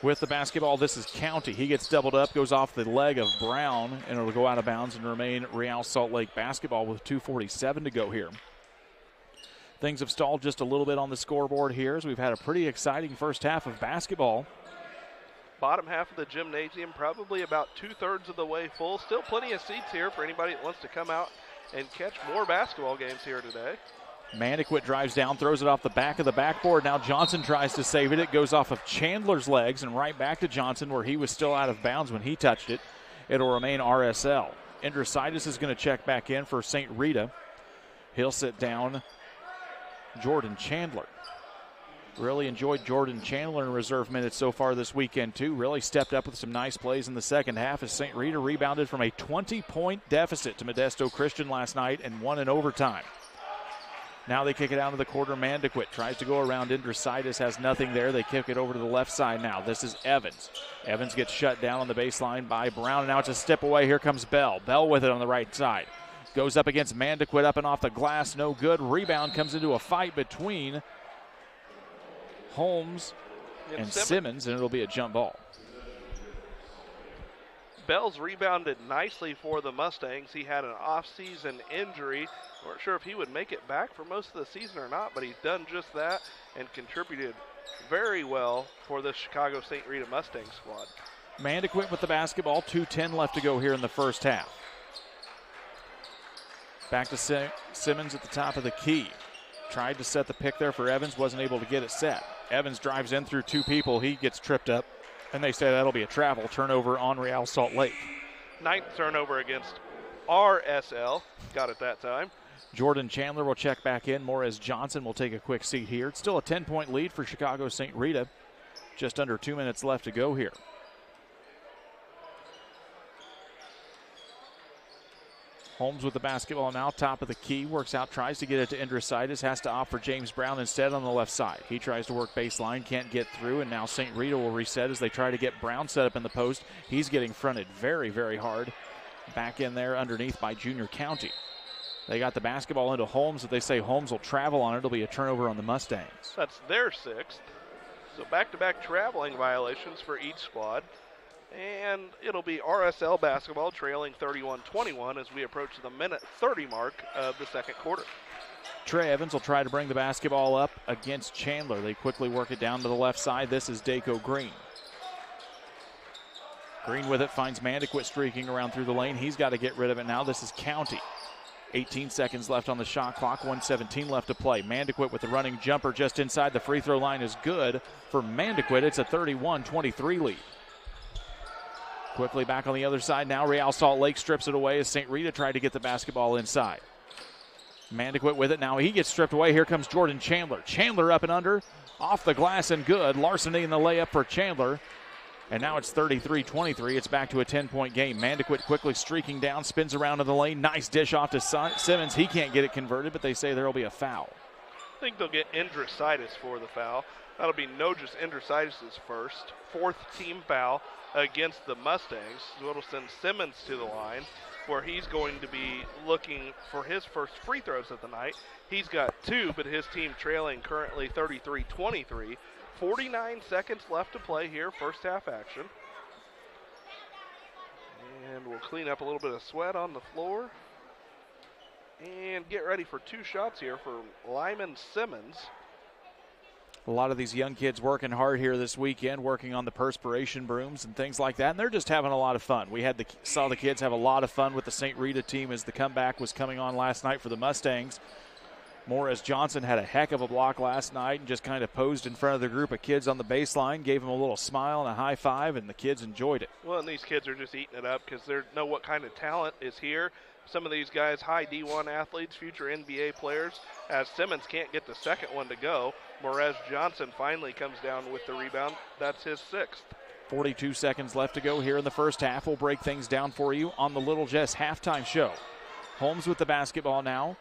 With the basketball, this is County. He gets doubled up, goes off the leg of Brown, and it'll go out of bounds and remain Real Salt Lake basketball with 2:47 to go here. Things have stalled just a little bit on the scoreboard here, as we've had a pretty exciting first half of basketball. Bottom half of the gymnasium probably about 2/3 of the way full. Still plenty of seats here for anybody that wants to come out and catch more basketball games here today. Mandequit drives down, throws it off the back of the backboard. Now Johnson tries to save it. It goes off of Chandler's legs and right back to Johnson where he was still out of bounds when he touched it. It'll remain RSL. Andrositis is going to check back in for St. Rita. He'll sit down Jordan Chandler. Really enjoyed Jordan Chandler in reserve minutes so far this weekend, too. Really stepped up with some nice plays in the second half as St. Rita rebounded from a 20-point deficit to Modesto Christian last night and won in overtime. Now they kick it out to the quarter. Mandequit tries to go around Andrositis, has nothing there. They kick it over to the left side now. This is Evans. Evans gets shut down on the baseline by Brown, and now it's a step away. Here comes Bell. Bell with it on the right side. Goes up against Mandequit, up and off the glass, no good. Rebound comes into a fight between Holmes and Simmons, and it'll be a jump ball. Bell's rebounded nicely for the Mustangs. He had an off-season injury. Weren't sure if he would make it back for most of the season or not, but he's done just that and contributed very well for the Chicago St. Rita Mustang squad. Mandequit with the basketball, 2:10 left to go here in the first half. Back to Simmons at the top of the key. Tried to set the pick there for Evans, wasn't able to get it set. Evans drives in through two people. He gets tripped up, and they say that'll be a travel turnover on Real Salt Lake. 9th turnover against RSL. Got it that time. Jordan Chandler will check back in. Morez Johnson will take a quick seat here. It's still a 10-point lead for Chicago St. Rita. Just under 2 minutes left to go here. Holmes with the basketball now, top of the key, works out, tries to get it to Andrositis, has to opt for James Brown instead on the left side. He tries to work baseline, can't get through, and now St. Rita will reset as they try to get Brown set up in the post. He's getting fronted very, very hard. Back in there underneath by Junior County. They got the basketball into Holmes, but they say Holmes will travel on it. It'll be a turnover on the Mustangs. That's their 6th. So back-to-back traveling violations for each squad. And it'll be RSL basketball trailing 31-21 as we approach the minute 30 mark of the second quarter. Trey Evans will try to bring the basketball up against Chandler. They quickly work it down to the left side. This is Daco Green. Green with it, finds Mandequit streaking around through the lane. He's got to get rid of it now. This is County. 18 seconds left on the shot clock, 1:17 left to play. Mandequit with the running jumper just inside the free throw line is good for Mandequit. It's a 31-23 lead. Quickly back on the other side now. Real Salt Lake strips it away as St. Rita tried to get the basketball inside. Mandequit with it now. He gets stripped away. Here comes Jordan Chandler. Chandler up and under, off the glass and good. Larceny in the layup for Chandler. And now it's 33-23. It's back to a 10-point game. Mandequit quickly streaking down, spins around in the lane. Nice dish off to Simmons. He can't get it converted, but they say there will be a foul. I think they'll get Andrositis for the foul. That'll be Nogus Andrositis' first, 4th team foul against the Mustangs. It'll send Simmons to the line where he's going to be looking for his first free throws of the night. He's got 2, but his team trailing currently 33-23. 49 seconds left to play here, first half action. And we'll clean up a little bit of sweat on the floor. And get ready for 2 shots here for Lyman Simmons. A lot of these young kids working hard here this weekend, working on the perspiration brooms and things like that, and they're just having a lot of fun. We saw the kids have a lot of fun with the St. Rita team as the comeback was coming on last night for the Mustangs. Morez Johnson had a heck of a block last night and just kind of posed in front of the group of kids on the baseline, gave them a little smile and a high five, and the kids enjoyed it. Well, and these kids are just eating it up because they know what kind of talent is here. Some of these guys, high D1 athletes, future NBA players. As Simmons can't get the second one to go, Morez Johnson finally comes down with the rebound. That's his 6th. 42 seconds left to go here in the first half. We'll break things down for you on the Little Jess halftime show. Holmes with the basketball now.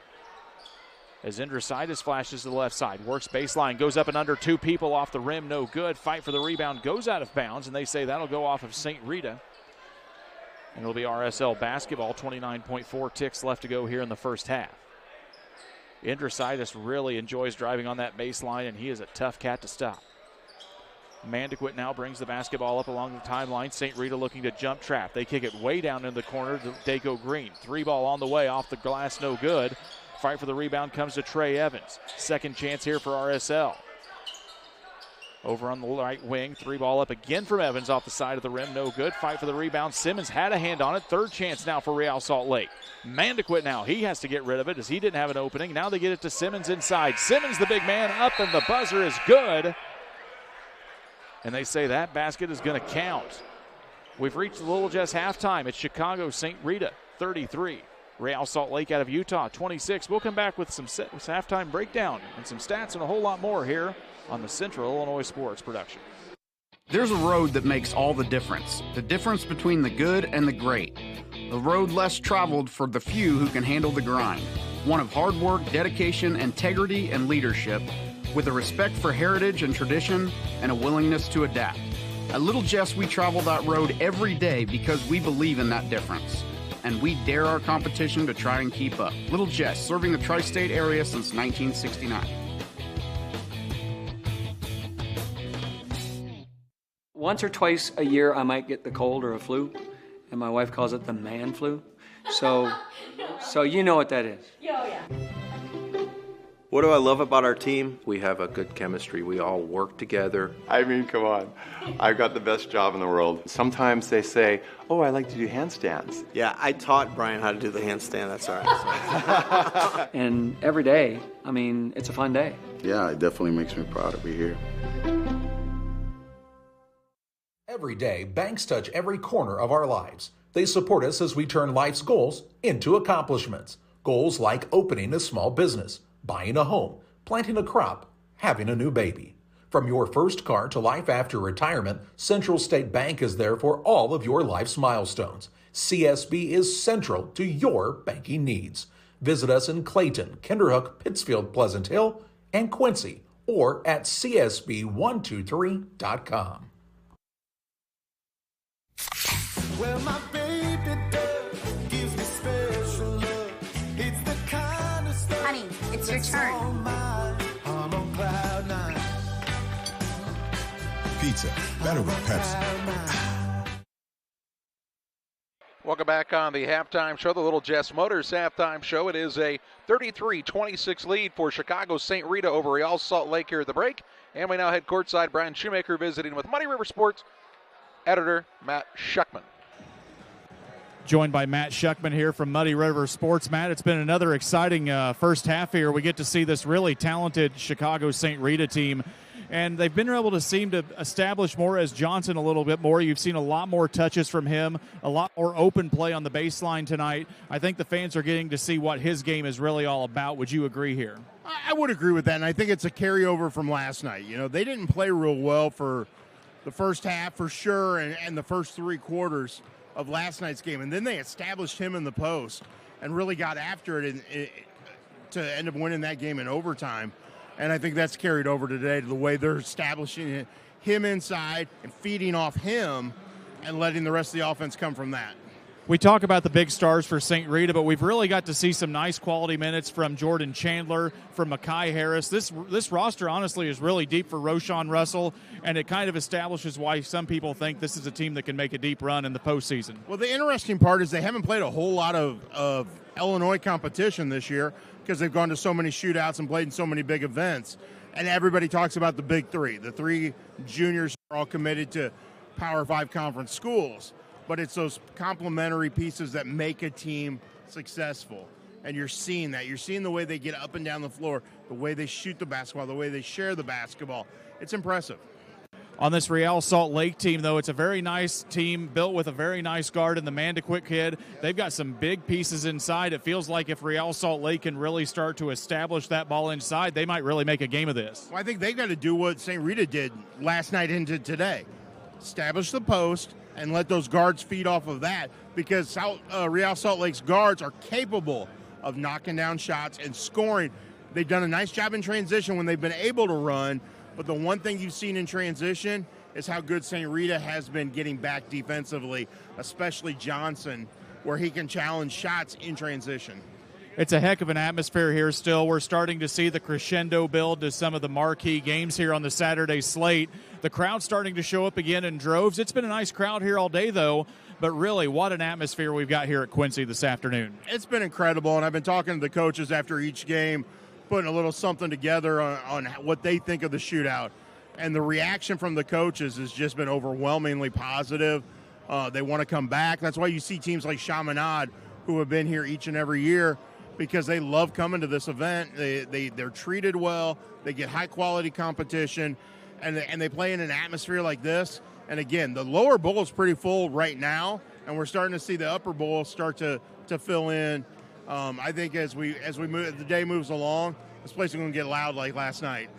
As Andrositis flashes to the left side, works baseline, goes up and under 2 people off the rim, no good. Fight for the rebound, goes out of bounds, and they say that'll go off of St. Rita. And it'll be RSL basketball, 29.4 ticks left to go here in the first half. Andrositis really enjoys driving on that baseline, and he is a tough cat to stop. Mandequit now brings the basketball up along the timeline. St. Rita looking to jump trap. They kick it way down in the corner to Daco Green. 3 ball on the way, off the glass, no good. Fight for the rebound comes to Trey Evans. Second chance here for RSL. Over on the right wing, 3-ball up again from Evans off the side of the rim, no good. Fight for the rebound. Simmons had a hand on it. Third chance now for Real Salt Lake. Mandequit now, he has to get rid of it as he didn't have an opening. Now they get it to Simmons inside. Simmons, the big man, up, and the buzzer is good. And they say that basket is going to count. We've reached the Little Jess halftime. It's Chicago St. Rita, 33. Real Salt Lake out of Utah, 26. We'll come back with some halftime breakdown and some stats and a whole lot more here on the Central Illinois Sports Production. There's a road that makes all the difference between the good and the great. A road less traveled for the few who can handle the grind. One of hard work, dedication, integrity, and leadership, with a respect for heritage and tradition and a willingness to adapt. At Little Jess, we travel that road every day because we believe in that difference. And we dare our competition to try and keep up. Little Jess, serving the tri-state area since 1969. Once or twice a year, I might get the cold or a flu, and my wife calls it the man flu. So you know what that is. Yeah. What do I love about our team? We have a good chemistry. We all work together. I mean, come on. I've got the best job in the world. Sometimes they say, oh, I like to do handstands. Yeah, I taught Brian how to do the handstand. That's all right. And every day, I mean, it's a fun day. Yeah, it definitely makes me proud to be here. Every day, banks touch every corner of our lives. They support us as we turn life's goals into accomplishments. Goals like opening a small business, buying a home, planting a crop, having a new baby. From your first car to life after retirement, Central State Bank is there for all of your life's milestones. CSB is central to your banking needs. Visit us in Clayton, Kinderhook, Pittsfield, Pleasant Hill, and Quincy, or at csb123.com. Well, my baby doll gives me special love. It's the kind of stuff. Honey, it's your turn. I'm on cloud nine. Pizza, better with Pepsi. Welcome back on the halftime show, the Little Jess Motors halftime show. It is a 33-26 lead for Chicago St. Rita over Real Salt Lake here at the break. And we now head courtside. Brian Shoemaker visiting with Muddy River Sports editor Matt Schuckman. Joined by Matt Schuckman here from Muddy River Sports. Matt, it's been another exciting first half here. We get to see this really talented Chicago St. Rita team, and they've been able to seem to establish Morez Johnson a little bit more. You've seen a lot more touches from him, a lot more open play on the baseline tonight. I think the fans are getting to see what his game is really all about. Would you agree here? I would agree with that, and I think it's a carryover from last night. You know, they didn't play real well for the first half for sure and the first three quarters of last night's game, and then they established him in the post and really got after it to end up winning that game in overtime. And I think that's carried over today to the way they're establishing him inside and feeding off him and letting the rest of the offense come from that. We talk about the big stars for St. Rita, but we've really got to see some nice quality minutes from Jordan Chandler, from Makai Harris. This roster, honestly, is really deep for Roshan Russell, and it kind of establishes why some people think this is a team that can make a deep run in the postseason. Well, the interesting part is they haven't played a whole lot of Illinois competition this year because they've gone to so many shootouts and played in so many big events. And everybody talks about the big three. The three juniors are all committed to Power 5 conference schools. But it's those complementary pieces that make a team successful. And you're seeing that. You're seeing the way they get up and down the floor, the way they shoot the basketball, the way they share the basketball. It's impressive. On this Real Salt Lake team, though, it's a very nice team built with a very nice guard in the Mandequit kid. They've got some big pieces inside. It feels like if Real Salt Lake can really start to establish that ball inside, they might really make a game of this. Well, I think they've got to do what St. Rita did last night into today. Establish the post and let those guards feed off of that, because Real Salt Lake's guards are capable of knocking down shots and scoring. They've done a nice job in transition when they've been able to run, but the one thing you've seen in transition is how good St. Rita has been getting back defensively, especially Johnson, where he can challenge shots in transition. It's a heck of an atmosphere here still. We're starting to see the crescendo build to some of the marquee games here on the Saturday slate. The crowd's starting to show up again in droves. It's been a nice crowd here all day, though, but really, what an atmosphere we've got here at Quincy this afternoon. It's been incredible, and I've been talking to the coaches after each game, putting a little something together on what they think of the shootout. And the reaction from the coaches has just been overwhelmingly positive. They want to come back. That's why you see teams like Chaminade, who have been here each and every year, because they love coming to this event. They're treated well. They get high-quality competition, and they play in an atmosphere like this. And, again, the lower bowl is pretty full right now, and we're starting to see the upper bowl start to fill in. I think as we move, the day moves along, this place is going to get loud like last night.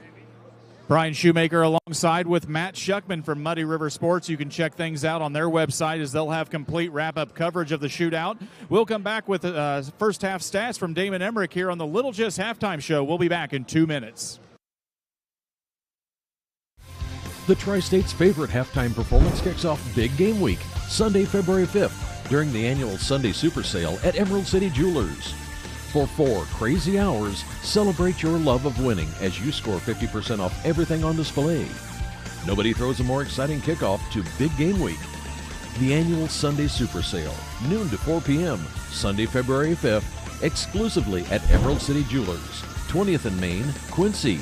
Brian Shoemaker alongside with Matt Shuckman from Muddy River Sports. You can check things out on their website as they'll have complete wrap-up coverage of the shootout. We'll come back with first half stats from Damon Emmerich here on the Little Just Halftime Show. We'll be back in 2 minutes. The Tri-State's favorite halftime performance kicks off Big Game Week, Sunday, February 5th, during the annual Sunday Super Sale at Emerald City Jewelers. For 4 crazy hours, celebrate your love of winning as you score 50% off everything on display. Nobody throws a more exciting kickoff to Big Game Week. The annual Sunday Super Sale, noon to 4 p.m., Sunday, February 5th, exclusively at Emerald City Jewelers, 20th and Main, Quincy.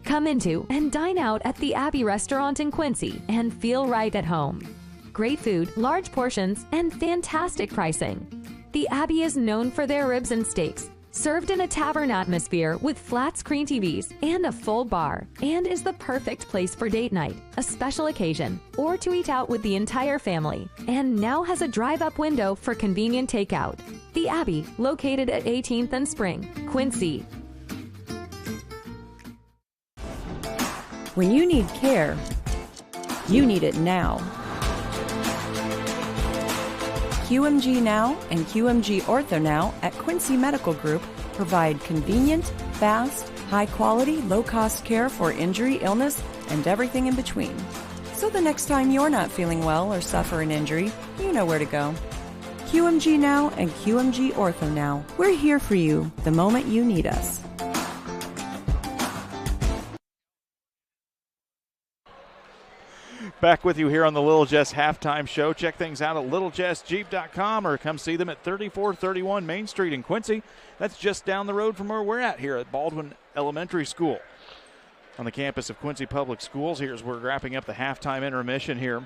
Come into and dine out at the Abbey Restaurant in Quincy and feel right at home. Great food, large portions, and fantastic pricing. The Abbey is known for their ribs and steaks, served in a tavern atmosphere with flat screen TVs and a full bar, and is the perfect place for date night, a special occasion, or to eat out with the entire family, and now has a drive-up window for convenient takeout. The Abbey, located at 18th and Spring, Quincy. When you need care, you need it now. QMG Now and QMG Ortho Now at Quincy Medical Group provide convenient, fast, high-quality, low-cost care for injury, illness, and everything in between. So the next time you're not feeling well or suffer an injury, you know where to go. QMG Now and QMG Ortho Now. We're here for you the moment you need us. Back with you here on the Little Jess Halftime Show. Check things out at littlejessjeep.com or come see them at 3431 Main Street in Quincy. That's just down the road from where we're at here at Baldwin Elementary School on the campus of Quincy Public Schools. Here's we're wrapping up the halftime intermission here.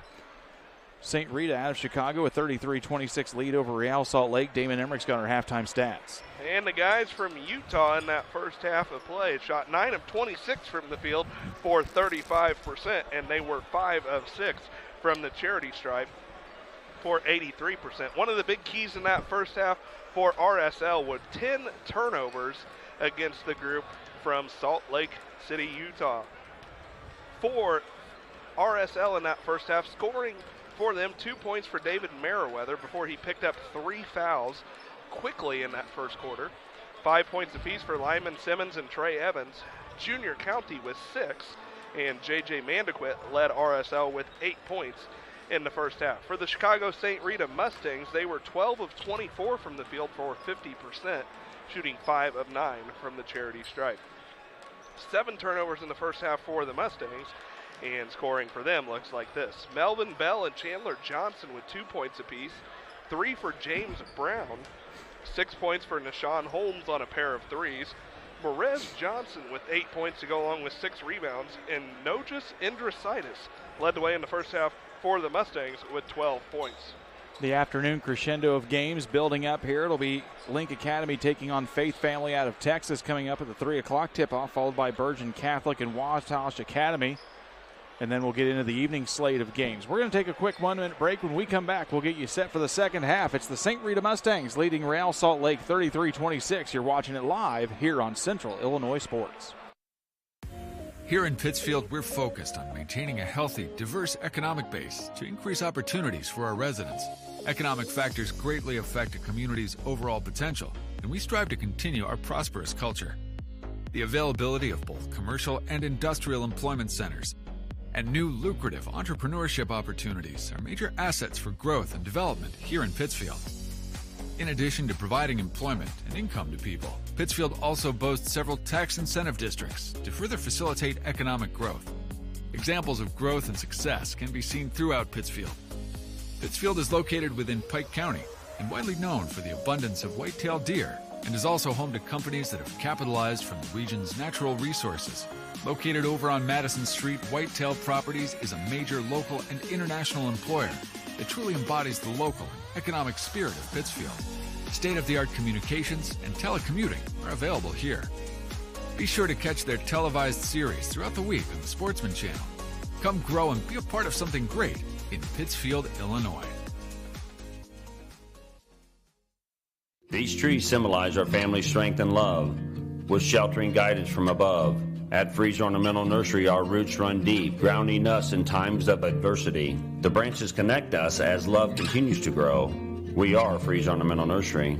St. Rita out of Chicago, a 33-26 lead over Real Salt Lake. Damon Emmerich's got our halftime stats. And the guys from Utah in that first half of play shot 9 of 26 from the field for 35%, and they were 5 of 6 from the charity stripe for 83%. One of the big keys in that first half for RSL was 10 turnovers against the group from Salt Lake City, Utah. For RSL in that first half, scoring for them 2 points for David Merriweather before he picked up 3 fouls quickly in that first quarter. 5 points apiece for Lyman Simmons and Trey Evans. Junior County with 6, and J.J. Mandequit led RSL with 8 points in the first half. For the Chicago St. Rita Mustangs, they were 12 of 24 from the field for 50%, shooting 5 of 9 from the charity stripe. 7 turnovers in the first half for the Mustangs, and scoring for them looks like this. Melvin Bell and Chandler Johnson with 2 points apiece. 3 for James Brown. 6 points for Nashawn Holmes on a pair of threes. Perez Johnson with 8 points to go along with 6 rebounds. And Nojas Indrasitis led the way in the first half for the Mustangs with 12 points. The afternoon crescendo of games building up here. It'll be Link Academy taking on Faith Family out of Texas coming up at the 3 o'clock tip-off, followed by Bergen Catholic and Wabash Academy. And then we'll get into the evening slate of games. We're going to take a quick 1-minute break. When we come back, we'll get you set for the second half. It's the St. Rita Mustangs leading Real Salt Lake 33-26. You're watching it live here on Central Illinois Sports. Here in Pittsfield, we're focused on maintaining a healthy, diverse economic base to increase opportunities for our residents. Economic factors greatly affect a community's overall potential, and we strive to continue our prosperous culture. The availability of both commercial and industrial employment centers and new lucrative entrepreneurship opportunities are major assets for growth and development here in Pittsfield. In addition to providing employment and income to people, Pittsfield also boasts several tax incentive districts to further facilitate economic growth. Examples of growth and success can be seen throughout Pittsfield. Pittsfield is located within Pike County and widely known for the abundance of white-tailed deer, and is also home to companies that have capitalized from the region's natural resources. Located over on Madison Street, Whitetail Properties is a major local and international employer that truly embodies the local and economic spirit of Pittsfield. State-of-the-art communications and telecommuting are available here. Be sure to catch their televised series throughout the week on the Sportsman Channel. Come grow and be a part of something great in Pittsfield, Illinois. These trees symbolize our family strength and love, with sheltering guidance from above. At Freeze Ornamental Nursery, our roots run deep, grounding us in times of adversity. The branches connect us as love continues to grow. We are Freeze Ornamental Nursery.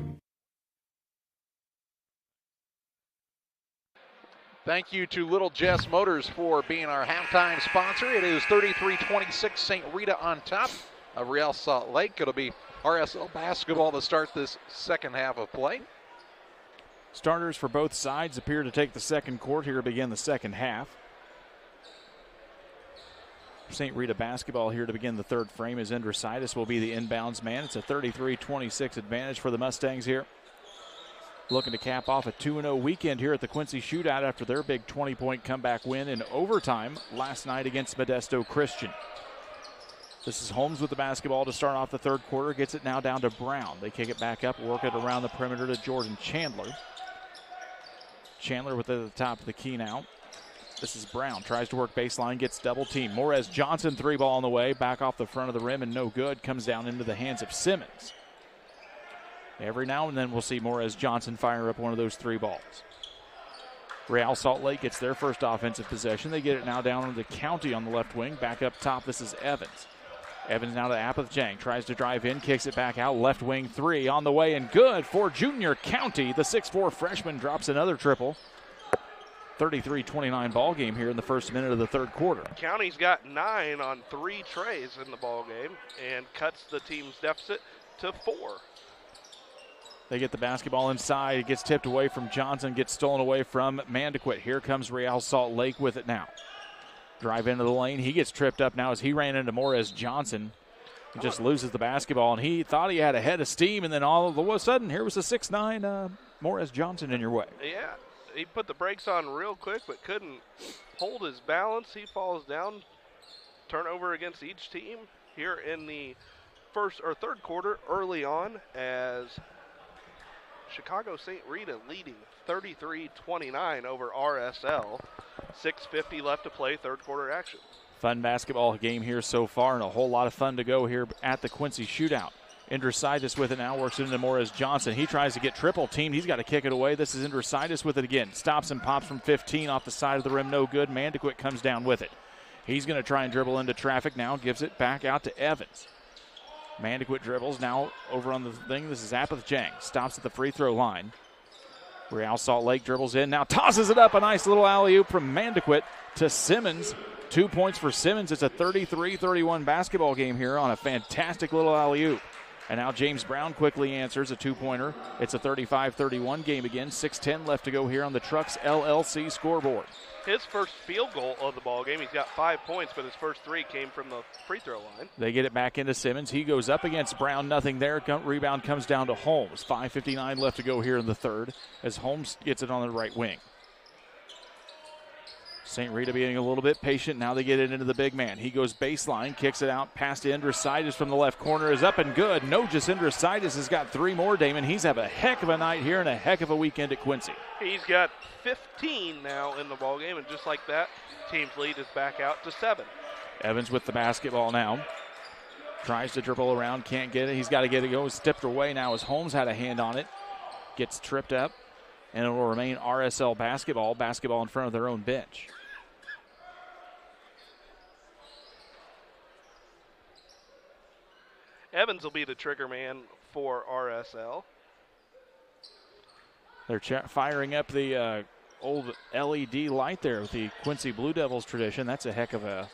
Thank you to Little Jess Motors for being our halftime sponsor. It is 33-26 St. Rita on top of Real Salt Lake. It'll be RSL basketball to start this second half of play. Starters for both sides appear to take the second court here to begin the second half. St. Rita basketball here to begin the third frame as Andrositis will be the inbounds man. It's a 33-26 advantage for the Mustangs here. Looking to cap off a 2-0 weekend here at the Quincy Shootout after their big 20-point comeback win in overtime last night against Modesto Christian. This is Holmes with the basketball to start off the third quarter. Gets it now down to Brown. They kick it back up, work it around the perimeter to Jordan Chandler. Chandler with it at the top of the key now. This is Brown. Tries to work baseline, gets double team. Morez Johnson, three ball on the way. Back off the front of the rim and no good. Comes down into the hands of Simmons. Every now and then we'll see Morez Johnson fire up one of those three balls. Real Salt Lake gets their first offensive possession. They get it now down on the County on the left wing. Back up top, this is Evans. Evans now to Apethjang. Tries to drive in, kicks it back out. Left wing three on the way and good for Junior County. The 6'4 freshman drops another triple. 33-29 ball game here in the first minute of the third quarter. County's got 9 on 3 trays in the ball game and cuts the team's deficit to 4. They get the basketball inside. It gets tipped away from Johnson, gets stolen away from Mandequit. Here comes Real Salt Lake with it now. Drive into the lane. He gets tripped up now as he ran into Morez Johnson. He just loses the basketball, and he thought he had a head of steam, and then all of a sudden, here was a 6'9" Morez Johnson in your way. Yeah, he put the brakes on real quick, but couldn't hold his balance. He falls down. Turnover against each team here in the first or third quarter early on as Chicago St. Rita leading 33-29 over RSL. 6:50 left to play, third quarter action. Fun basketball game here so far, and a whole lot of fun to go here at the Quincy Shootout. Andrositis with it now, works it into Morez Johnson. He tries to get triple teamed. He's got to kick it away. This is Andrositis with it again. Stops and pops from 15 off the side of the rim, no good. Mandequit comes down with it. He's going to try and dribble into traffic now, gives it back out to Evans. Mandequit dribbles now over on the thing. This is Apethjang. Stops at the free throw line. Real Salt Lake dribbles in. Now tosses it up. A nice little alley-oop from Mandequit to Simmons. 2 points for Simmons. It's a 33-31 basketball game here on a fantastic little alley-oop. And now James Brown quickly answers a two-pointer. It's a 35-31 game again. 6:10 left to go here on the Trucks LLC scoreboard. His first field goal of the ball game. He's got 5 points, but his first 3 came from the free throw line. They get it back into Simmons. He goes up against Brown. Nothing there. Rebound comes down to Holmes. 5:59 left to go here in the third as Holmes gets it on the right wing. St. Rita being a little bit patient. Now they get it into the big man. He goes baseline, kicks it out past Andrositis from the left corner. Is up and good. Nojus Andrositis has got 3 more, Damon. He's having a heck of a night here and a heck of a weekend at Quincy. He's got 15 now in the ballgame, and just like that, team's lead is back out to 7. Evans with the basketball now. Tries to dribble around, can't get it. He's got to get it go. Stepped away now as Holmes had a hand on it. Gets tripped up, and it will remain RSL basketball. Basketball in front of their own bench. Evans will be the trigger man for RSL. They're firing up the old LED light there with the Quincy Blue Devils tradition. That's a heck of a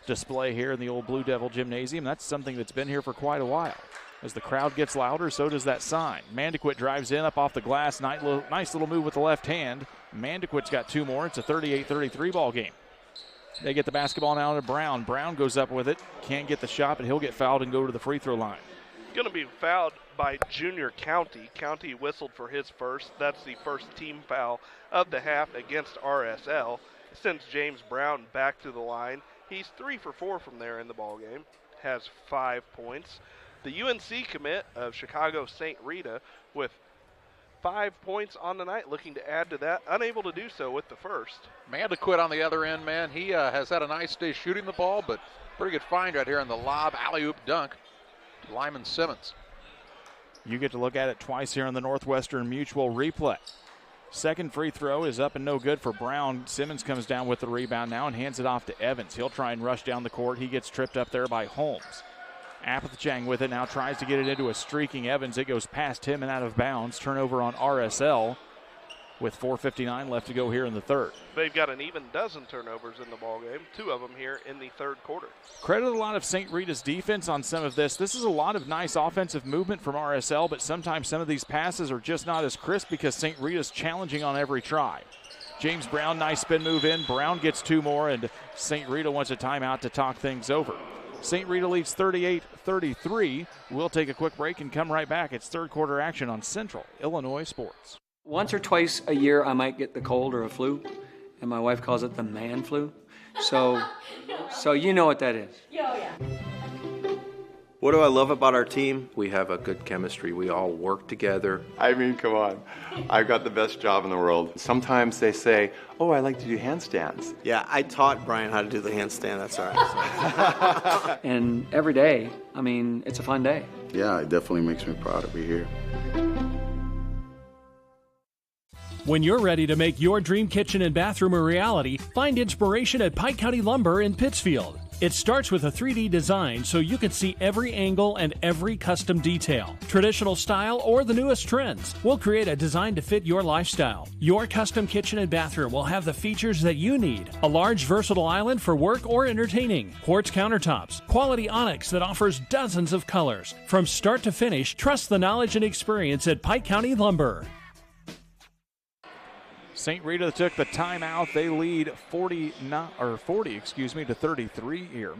display here in the old Blue Devil Gymnasium. That's something that's been here for quite a while. As the crowd gets louder, so does that sign. Mandequit drives in up off the glass. Nice little move with the left hand. Mandequit's got 2 more. It's a 38-33 ball game. They get the basketball now to Brown. Brown goes up with it. Can't get the shot, but he'll get fouled and go to the free throw line. Going to be fouled by junior County. County whistled for his first. That's the first team foul of the half against RSL. Sends James Brown back to the line. He's 3 for 4 from there in the ball game. Has 5 points. The UNC commit of Chicago St. Rita with 5 points on the night, looking to add to that. Unable to do so with the first. Mandequit on the other end, man. He has had a nice day shooting the ball, but pretty good find right here on the lob alley-oop dunk to Lyman Simmons. You get to look at it twice here on the Northwestern Mutual replay. Second free throw is up and no good for Brown. Simmons comes down with the rebound now and hands it off to Evans. He'll try and rush down the court. He gets tripped up there by Holmes. Apathichang with it now, tries to get it into a streaking Evans. It goes past him and out of bounds. Turnover on RSL with 4:59 left to go here in the third. They've got an even dozen turnovers in the ballgame, 2 of them here in the third quarter. Credit a lot of St. Rita's defense on some of this. This is a lot of nice offensive movement from RSL, but sometimes some of these passes are just not as crisp because St. Rita's challenging on every try. James Brown, nice spin move in. Brown gets 2 more, and St. Rita wants a timeout to talk things over. St. Rita leads 38-33. We'll take a quick break and come right back. It's third quarter action on Central Illinois Sports. Once or twice a year, I might get the cold or a flu, and my wife calls it the man flu. So you know what that is. Yeah. What do I love about our team? We have a good chemistry. We all work together. I mean, come on. I've got the best job in the world. Sometimes they say, oh, I like to do handstands. Yeah, I taught Brian how to do the handstand. That's all right. And every day, I mean, it's a fun day. Yeah, it definitely makes me proud to be here. When you're ready to make your dream kitchen and bathroom a reality, find inspiration at Pike County Lumber in Pittsfield. It starts with a 3D design so you can see every angle and every custom detail. Traditional style or the newest trends. We'll create a design to fit your lifestyle. Your custom kitchen and bathroom will have the features that you need. A large versatile island for work or entertaining. Quartz countertops. Quality onyx that offers dozens of colors. From start to finish, trust the knowledge and experience at Pike County Lumber. St. Rita took the timeout. They lead 40 to 33 here.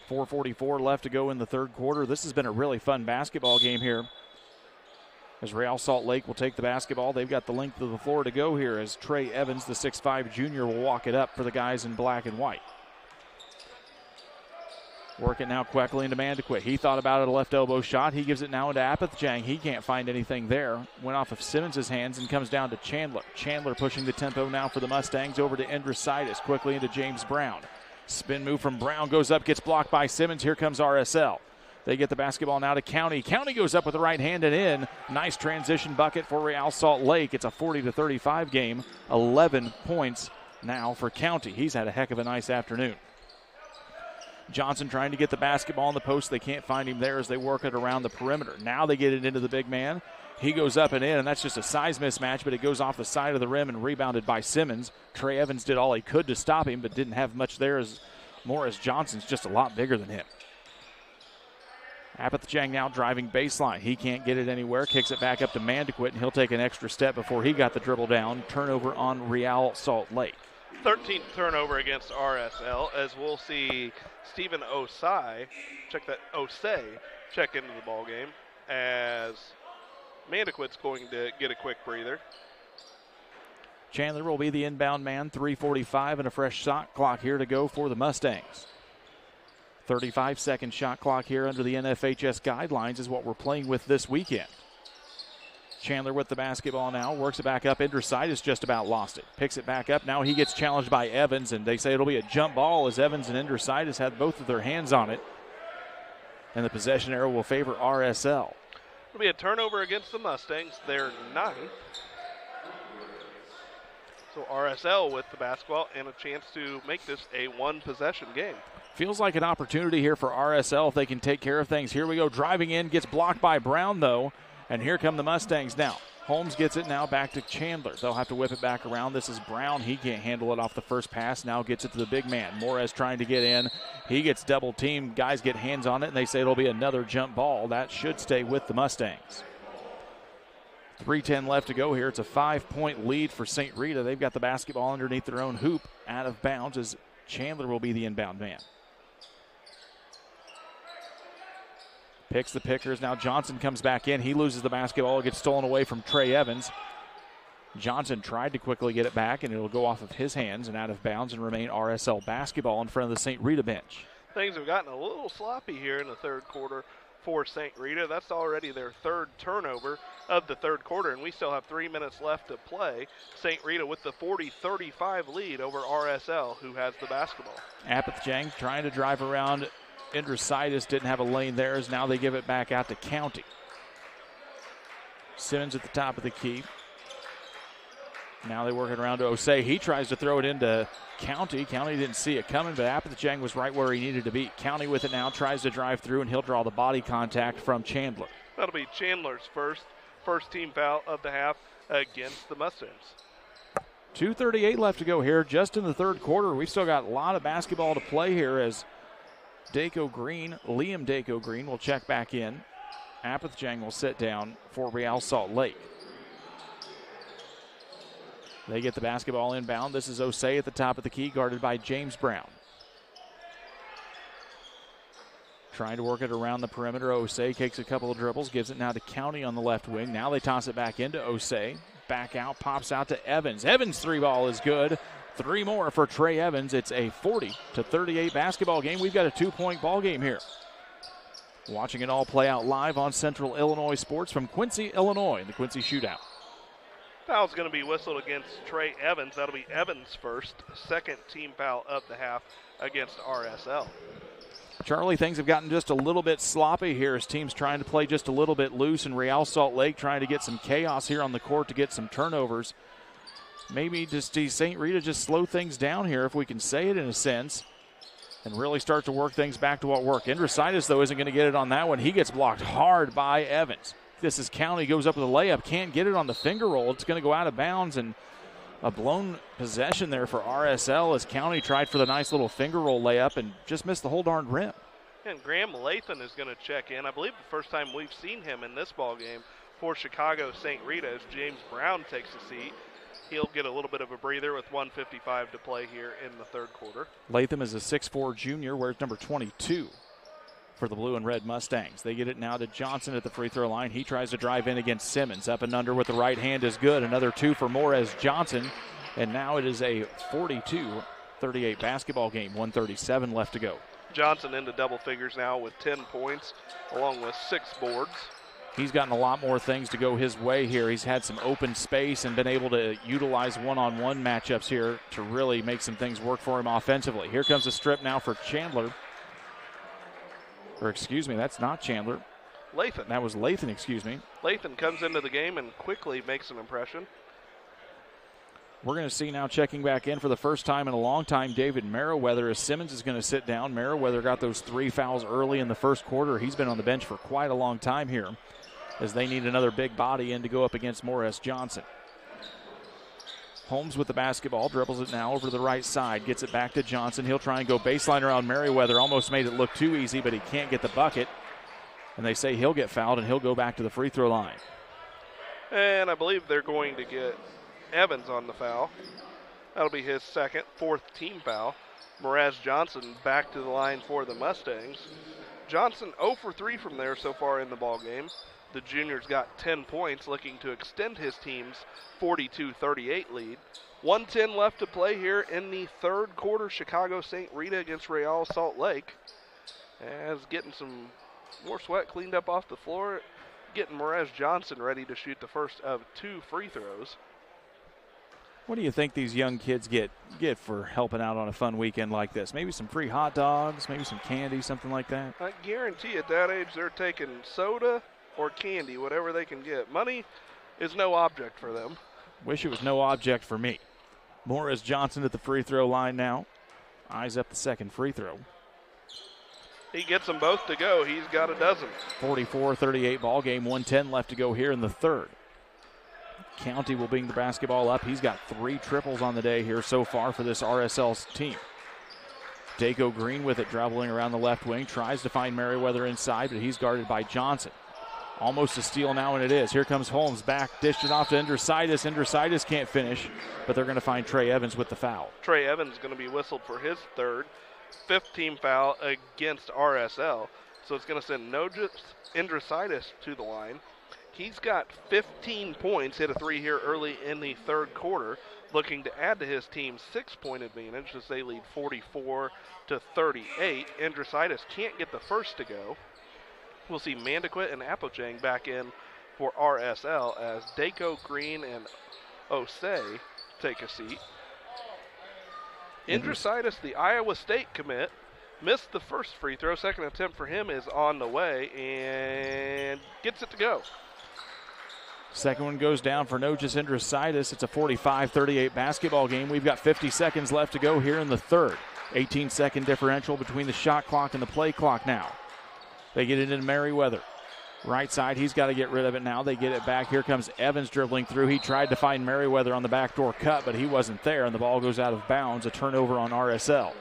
4:44 left to go in the third quarter. This has been a really fun basketball game here. As Real Salt Lake will take the basketball, they've got the length of the floor to go here as Trey Evans, the 6'5 junior, will walk it up for the guys in black and white. Work it now quickly into Mandequit. He thought about it, a left elbow shot. He gives it now into Apathichang. He can't find anything there. Went off of Simmons' hands and comes down to Chandler. Chandler pushing the tempo now for the Mustangs over to Endrositis. Quickly into James Brown. Spin move from Brown goes up, gets blocked by Simmons. Here comes RSL. They get the basketball now to County. County goes up with the right hand and in. Nice transition bucket for Real Salt Lake. It's a 40-35 game. 11 points now for County. He's had a heck of a nice afternoon. Johnson trying to get the basketball in the post. They can't find him there as they work it around the perimeter. Now they get it into the big man. He goes up and in, and that's just a size mismatch, but it goes off the side of the rim and rebounded by Simmons. Trey Evans did all he could to stop him, but didn't have much there as Morris Johnson's just a lot bigger than him. Apathichang now driving baseline. He can't get it anywhere. Kicks it back up to Mandequit, and he'll take an extra step before he got the dribble down. Turnover on Real Salt Lake. 13th turnover against RSL, as we'll see Stephen Osei check into the ball game as Mandequit's going to get a quick breather. Chandler will be the inbound man. 3:45 and a fresh shot clock here to go for the Mustangs. 35-second shot clock here under the NFHS guidelines is what we're playing with this weekend. Chandler with the basketball now, works it back up. Endrositis just about lost it. Picks it back up. Now he gets challenged by Evans, and they say it'll be a jump ball as Evans and Endrositis had both of their hands on it. And the possession arrow will favor RSL. It'll be a turnover against the Mustangs. They're 9th. So RSL with the basketball and a chance to make this a one-possession game. Feels like an opportunity here for RSL if they can take care of things. Here we go, driving in, gets blocked by Brown though. And here come the Mustangs now. Holmes gets it now back to Chandler. They'll have to whip it back around. This is Brown. He can't handle it off the first pass. Now gets it to the big man. Morez trying to get in. He gets double teamed. Guys get hands on it, and they say it'll be another jump ball. That should stay with the Mustangs. 3:10 left to go here. It's a 5-point lead for St. Rita. They've got the basketball underneath their own hoop, out of bounds, as Chandler will be the inbound man. Picks the pickers. Now Johnson comes back in. He loses the basketball. It gets stolen away from Trey Evans. Johnson tried to quickly get it back, and it'll go off of his hands and out of bounds and remain RSL basketball in front of the St. Rita bench. Things have gotten a little sloppy here in the third quarter for St. Rita. That's already their third turnover of the third quarter, and we still have 3 minutes left to play. St. Rita with the 40-35 lead over RSL, who has the basketball. Apithjang trying to drive around. Indrusitis didn't have a lane there, as now they give it back out to County. Simmons at the top of the key. Now they work it around to Osei. He tries to throw it into County. County didn't see it coming, but Apithjang was right where he needed to be. County with it now, tries to drive through, and he'll draw the body contact from Chandler. That'll be Chandler's first team foul of the half against the Mustangs. 2:38 left to go here, just in the third quarter. We've still got a lot of basketball to play here as Liam Daco Green will check back in. Apithjang will sit down for Real Salt Lake. They get the basketball inbound. This is Osei at the top of the key, guarded by James Brown. Trying to work it around the perimeter. Osei takes a couple of dribbles, gives it now to County on the left wing. Now they toss it back into Osei. Back out, pops out to Evans. Evans' three ball is good. Three more for Trey Evans. It's a 40-38 basketball game. We've got a 2-point ball game here. Watching it all play out live on Central Illinois Sports from Quincy, Illinois, the Quincy Shootout. Foul's going to be whistled against Trey Evans. That'll be Evans' second team foul of the half against RSL. Charlie, things have gotten just a little bit sloppy here as teams trying to play just a little bit loose, and Real Salt Lake trying to get some chaos here on the court to get some turnovers. Maybe just see St. Rita just slow things down here, if we can say it in a sense, and really start to work things back to what worked. Indrusitis, though, isn't going to get it on that one. He gets blocked hard by Evans. This is County, goes up with a layup, can't get it on the finger roll. It's going to go out of bounds, and a blown possession there for RSL as County tried for the nice little finger roll layup and just missed the whole darn rim. And Graham Lathan is going to check in. I believe the first time we've seen him in this ball game for Chicago St. Rita as James Brown takes a seat. He'll get a little bit of a breather with 1:55 to play here in the third quarter. Latham is a 6'4 junior, wears number 22 for the blue and red Mustangs. They get it now to Johnson at the free throw line. He tries to drive in against Simmons. Up and under with the right hand is good. Another two for Morez Johnson. And now it is a 42-38 basketball game. 1:37 left to go. Johnson into double figures now with 10 points along with 6 boards. He's gotten a lot more things to go his way here. He's had some open space and been able to utilize one-on-one matchups here to really make some things work for him offensively. Here comes a strip now for Chandler. Or excuse me, that's not Chandler. Lathan. That was Lathan, excuse me. Lathan comes into the game and quickly makes an impression. We're going to see now checking back in for the first time in a long time, David Merriweather, as Simmons is going to sit down. Merriweather got those 3 fouls early in the first quarter. He's been on the bench for quite a long time here as they need another big body in to go up against Morris Johnson. Holmes with the basketball, dribbles it now over to the right side, gets it back to Johnson. He'll try and go baseline around Merriweather. Almost made it look too easy, but he can't get the bucket. And they say he'll get fouled and he'll go back to the free throw line. And I believe they're going to get Evans on the foul. That'll be his second, 4th team foul. Morez Johnson back to the line for the Mustangs. Johnson 0 for 3 from there so far in the ball game. The junior's got 10 points, looking to extend his team's 42-38 lead. 1:10 left to play here in the third quarter. Chicago St. Rita against Real Salt Lake. As getting some more sweat cleaned up off the floor, getting Morez Johnson ready to shoot the first of 2 free throws. What do you think these young kids get for helping out on a fun weekend like this? Maybe some free hot dogs, maybe some candy, something like that? I guarantee at that age they're taking soda or candy, whatever they can get. Money is no object for them. Wish it was no object for me. Morris Johnson at the free throw line now. Eyes up the second free throw. He gets them both to go. He's got a dozen. 44-38 ball game. 1:10 left to go here in the third. County will bring the basketball up. He's got 3 triples on the day here so far for this RSL's team. Daco Green with it, dribbling around the left wing. Tries to find Merriweather inside, but he's guarded by Johnson. Almost a steal now, and it is. Here comes Holmes back, dished it off to Indrusitis. Indrusitis can't finish, but they're going to find Trey Evans with the foul. Trey Evans is going to be whistled for his 3rd, 5th team foul against RSL. So it's going to send Nogus Indrisitis to the line. He's got 15 points, hit a 3 here early in the third quarter, looking to add to his team's 6-point advantage as they lead 44-38. Indrisitis can't get the first to go. We'll see Mandequit and Apochang back in for RSL as Daco Green and Osei take a seat. Indrisitis, the Iowa State commit, missed the first free throw. Second attempt for him is on the way and gets it to go. Second one goes down for Nogus Indrisitis. It's a 45-38 basketball game. We've got 50 seconds left to go here in the third. 18-second differential between the shot clock and the play clock now. They get it into Merriweather. Right side, he's got to get rid of it now. They get it back. Here comes Evans dribbling through. He tried to find Merriweather on the backdoor cut, but he wasn't there, and the ball goes out of bounds. A turnover on RSL.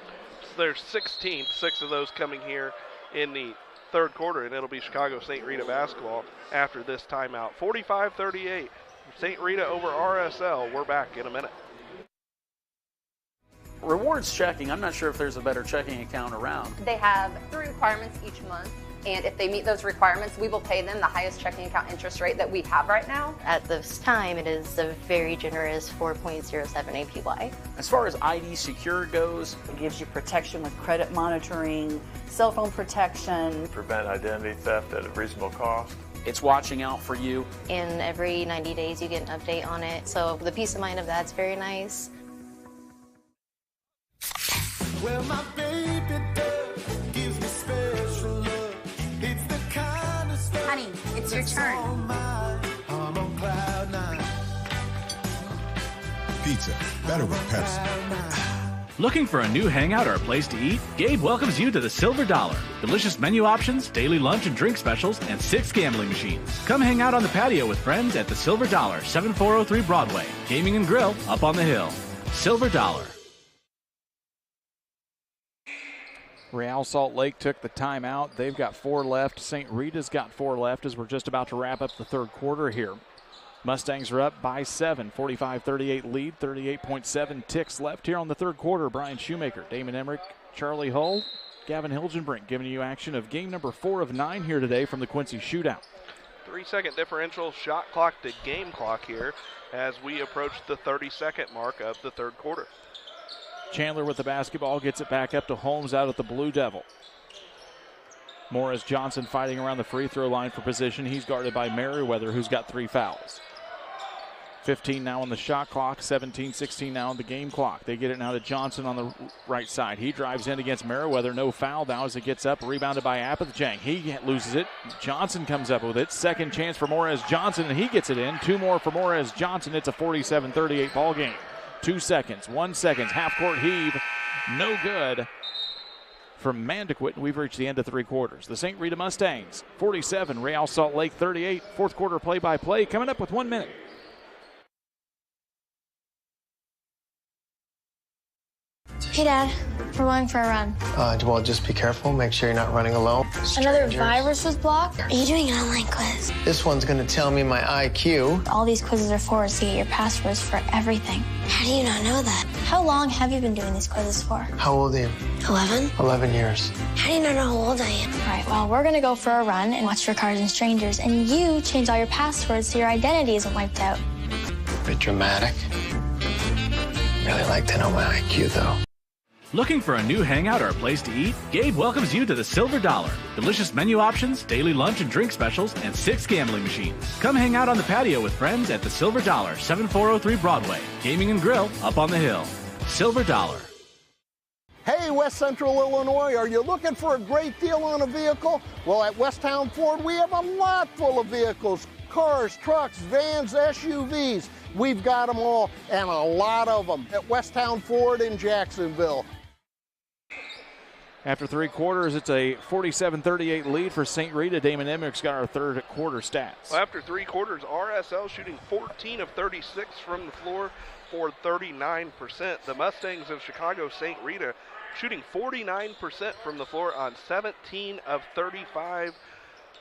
There's 16, 6 of those coming here in the third quarter, and it'll be Chicago St. Rita basketball after this timeout. 45-38, St. Rita over RSL. We're back in a minute. Rewards checking, I'm not sure if there's a better checking account around. They have 3 requirements each month, and if they meet those requirements, we will pay them the highest checking account interest rate that we have right now. At this time, it is a very generous 4.07 APY. As far as ID Secure goes, it gives you protection with credit monitoring, cell phone protection. Prevent identity theft at a reasonable cost. It's watching out for you. And every 90 days you get an update on it, so the peace of mind of that's very nice. Well, my baby doll gives me special love. It's the kind of stuff. Honey, it's your turn. I'm on cloud 9. Pizza, better with Pepsi. Looking for a new hangout or a place to eat? Gabe welcomes you to the Silver Dollar. Delicious menu options, daily lunch and drink specials, and 6 gambling machines. Come hang out on the patio with friends at the Silver Dollar, 7403 Broadway. Gaming and grill up on the hill. Silver Dollar. Real Salt Lake took the timeout. They've got 4 left. St. Rita's got 4 left as we're just about to wrap up the third quarter here. Mustangs are up by 7, 45-38 lead, 38.7 ticks left here on the third quarter. Brian Shoemaker, Damon Emmerich, Charlie Hull, Gavin Hilgenbrink giving you action of game number 4 of 9 here today from the Quincy Shootout. 3-second differential, shot clock to game clock here as we approach the 30-second mark of the third quarter. Chandler with the basketball, gets it back up to Holmes out at the Blue Devil. Morris Johnson fighting around the free throw line for position. He's guarded by Merriweather, who's got 3 fouls. 15 now on the shot clock, 17-16 now on the game clock. They get it now to Johnson on the right side. He drives in against Merriweather. No foul now as it gets up, rebounded by Apatchang. He loses it. Johnson comes up with it. Second chance for Morris Johnson, and he gets it in. 2 more for Morris Johnson. It's a 47-38 ball game. 2 seconds, 1 second, half-court heave, no good from Mandequit. We've reached the end of 3 quarters. The St. Rita Mustangs, 47, Real Salt Lake, 38. Fourth quarter play-by-play coming up with 1 minute. Hey, Dad. We're going for a run. Well, just be careful. Make sure you're not running alone. Another virus was blocked? Are you doing an online quiz? This one's going to tell me my IQ. All these quizzes are for is to get your passwords for everything. How do you not know that? How long have you been doing these quizzes for? How old are you? 11? 11 years. How do you not know how old I am? All right, well, we're going to go for a run and watch for Cars and Strangers, and you change all your passwords so your identity isn't wiped out. A bit dramatic. Really like to know my IQ, though. Looking for a new hangout or a place to eat? Gabe welcomes you to the Silver Dollar. Delicious menu options, daily lunch and drink specials, and 6 gambling machines. Come hang out on the patio with friends at the Silver Dollar, 7403 Broadway. Gaming and grill up on the hill. Silver Dollar. Hey, West Central Illinois, are you looking for a great deal on a vehicle? Well, at Westtown Ford, we have a lot full of vehicles. Cars, trucks, vans, SUVs. We've got them all, and a lot of them at Westtown Ford in Jacksonville. After 3 quarters, it's a 47-38 lead for St. Rita. Damon Emmerich's got our third quarter stats. Well, after 3 quarters, RSL shooting 14 of 36 from the floor for 39%. The Mustangs of Chicago St. Rita shooting 49% from the floor on 17 of 35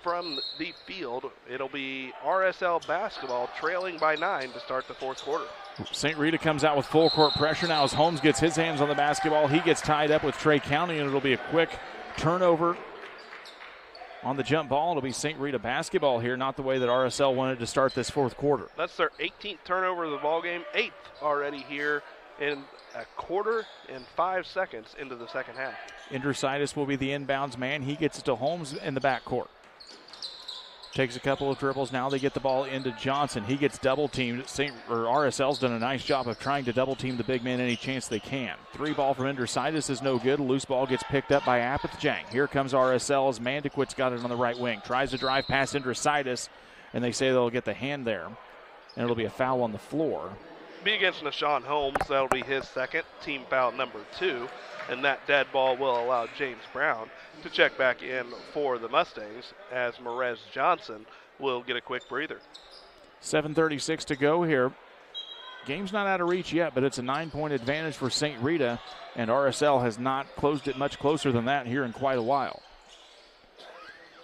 from the field. It'll be RSL basketball trailing by 9 to start the fourth quarter. St. Rita comes out with full court pressure now as Holmes gets his hands on the basketball. He gets tied up with Trey County, and it'll be a quick turnover On the jump ball, it'll be St. Rita basketball here, not the way that RSL wanted to start this fourth quarter. That's their 18th turnover of the ball game, 8th already here in a quarter and 5 seconds into the second half. Indrusitis will be the inbounds man. He gets it to Holmes in the backcourt. Takes a couple of dribbles. Now they get the ball into Johnson. He gets double teamed. RSL's done a nice job of trying to double team the big man any chance they can. 3 ball from Indrusitis is no good. A loose ball gets picked up by Apatjang. Here comes RSL as Mandequit's got it on the right wing. Tries to drive past Indrusitis, and they say they'll get the hand there. And it'll be a foul on the floor. Be against Nashawn Holmes. That'll be his second, team foul number 2. And that dead ball will allow James Brown to check back in for the Mustangs as Merez Johnson will get a quick breather. 7:36 to go here. Game's not out of reach yet, but it's a 9-point advantage for St. Rita, and RSL has not closed it much closer than that here in quite a while.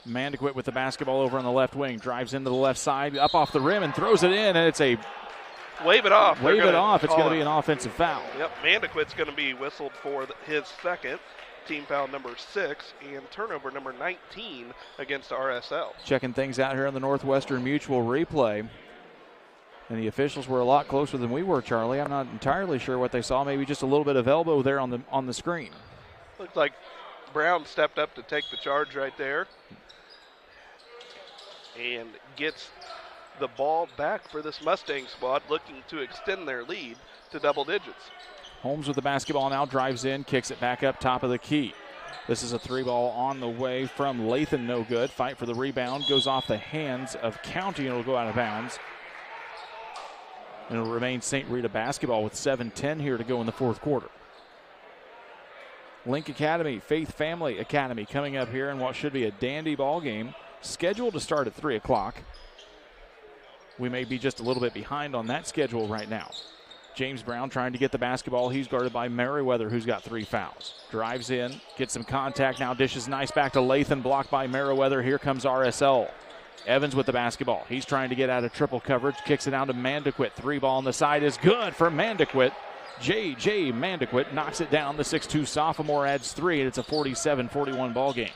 Mandequit with the basketball over on the left wing, drives into the left side, up off the rim, and throws it in, and it's a wave it off. Wave it off. It's going to be an offensive foul. Yep, Mandequit's going to be whistled for his second, team foul number 6, and turnover number 19 against RSL. Checking things out here on the Northwestern Mutual replay. And the officials were a lot closer than we were, Charlie. I'm not entirely sure what they saw. Maybe just a little bit of elbow there on the screen. Looks like Brown stepped up to take the charge right there and gets the ball back for this Mustang squad, looking to extend their lead to double digits. Holmes with the basketball now, drives in, kicks it back up top of the key. This is a 3-ball on the way from Lathan, no good. Fight for the rebound, goes off the hands of County, and it'll go out of bounds. And it'll remain St. Rita basketball with 7:10 here to go in the fourth quarter. Link Academy, Faith Family Academy coming up here in what should be a dandy ball game, scheduled to start at 3 o'clock. We may be just a little bit behind on that schedule right now. James Brown trying to get the basketball. He's guarded by Merriweather, who's got 3 fouls. Drives in, gets some contact, now dishes nice back to Lathan, blocked by Merriweather. Here comes RSL. Evans with the basketball. He's trying to get out of triple coverage, kicks it down to Mandequit. 3-ball on the side is good for Mandequit. J.J. Mandequit knocks it down. The 6'2 sophomore adds 3, and it's a 47-41 ball game.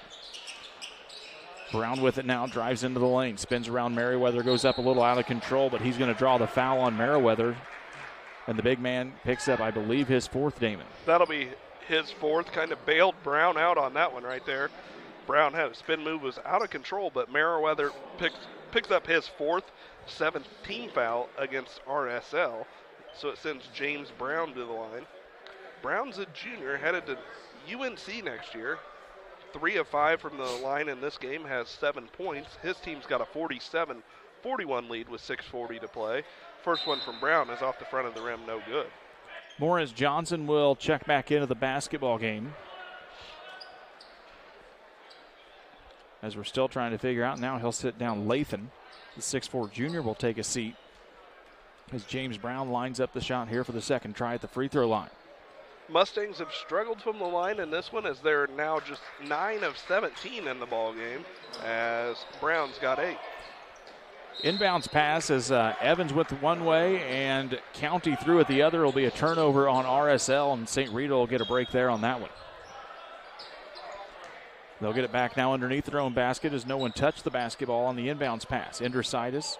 Brown with it now, drives into the lane, spins around Merriweather, goes up a little out of control, but he's going to draw the foul on Merriweather. And the big man picks up, I believe, his 4th, Damon. That'll be his 4th, kind of bailed Brown out on that one right there. Brown had a spin move, was out of control, but Merriweather picks up his 4th, 17 foul against RSL. So it sends James Brown to the line. Brown's a junior, headed to UNC next year. 3 of 5 from the line in this game, has 7 points. His team's got a 47-41 lead with 6:40 to play. First one from Brown is off the front of the rim, no good. Morris Johnson will check back into the basketball game. As we're still trying to figure out, now he'll sit down Lathan. The 6'4 junior will take a seat as James Brown lines up the shot here for the second try at the free throw line. Mustangs have struggled from the line in this one as they're now just 9 of 17 in the ball game as Brown's got 8. Inbounds pass as Evans went one way and County through it the other. Will be a turnover on RSL, and St. Rita will get a break there on that one. They'll get it back now underneath their own basket as no one touched the basketball on the inbounds pass. Indrusitis,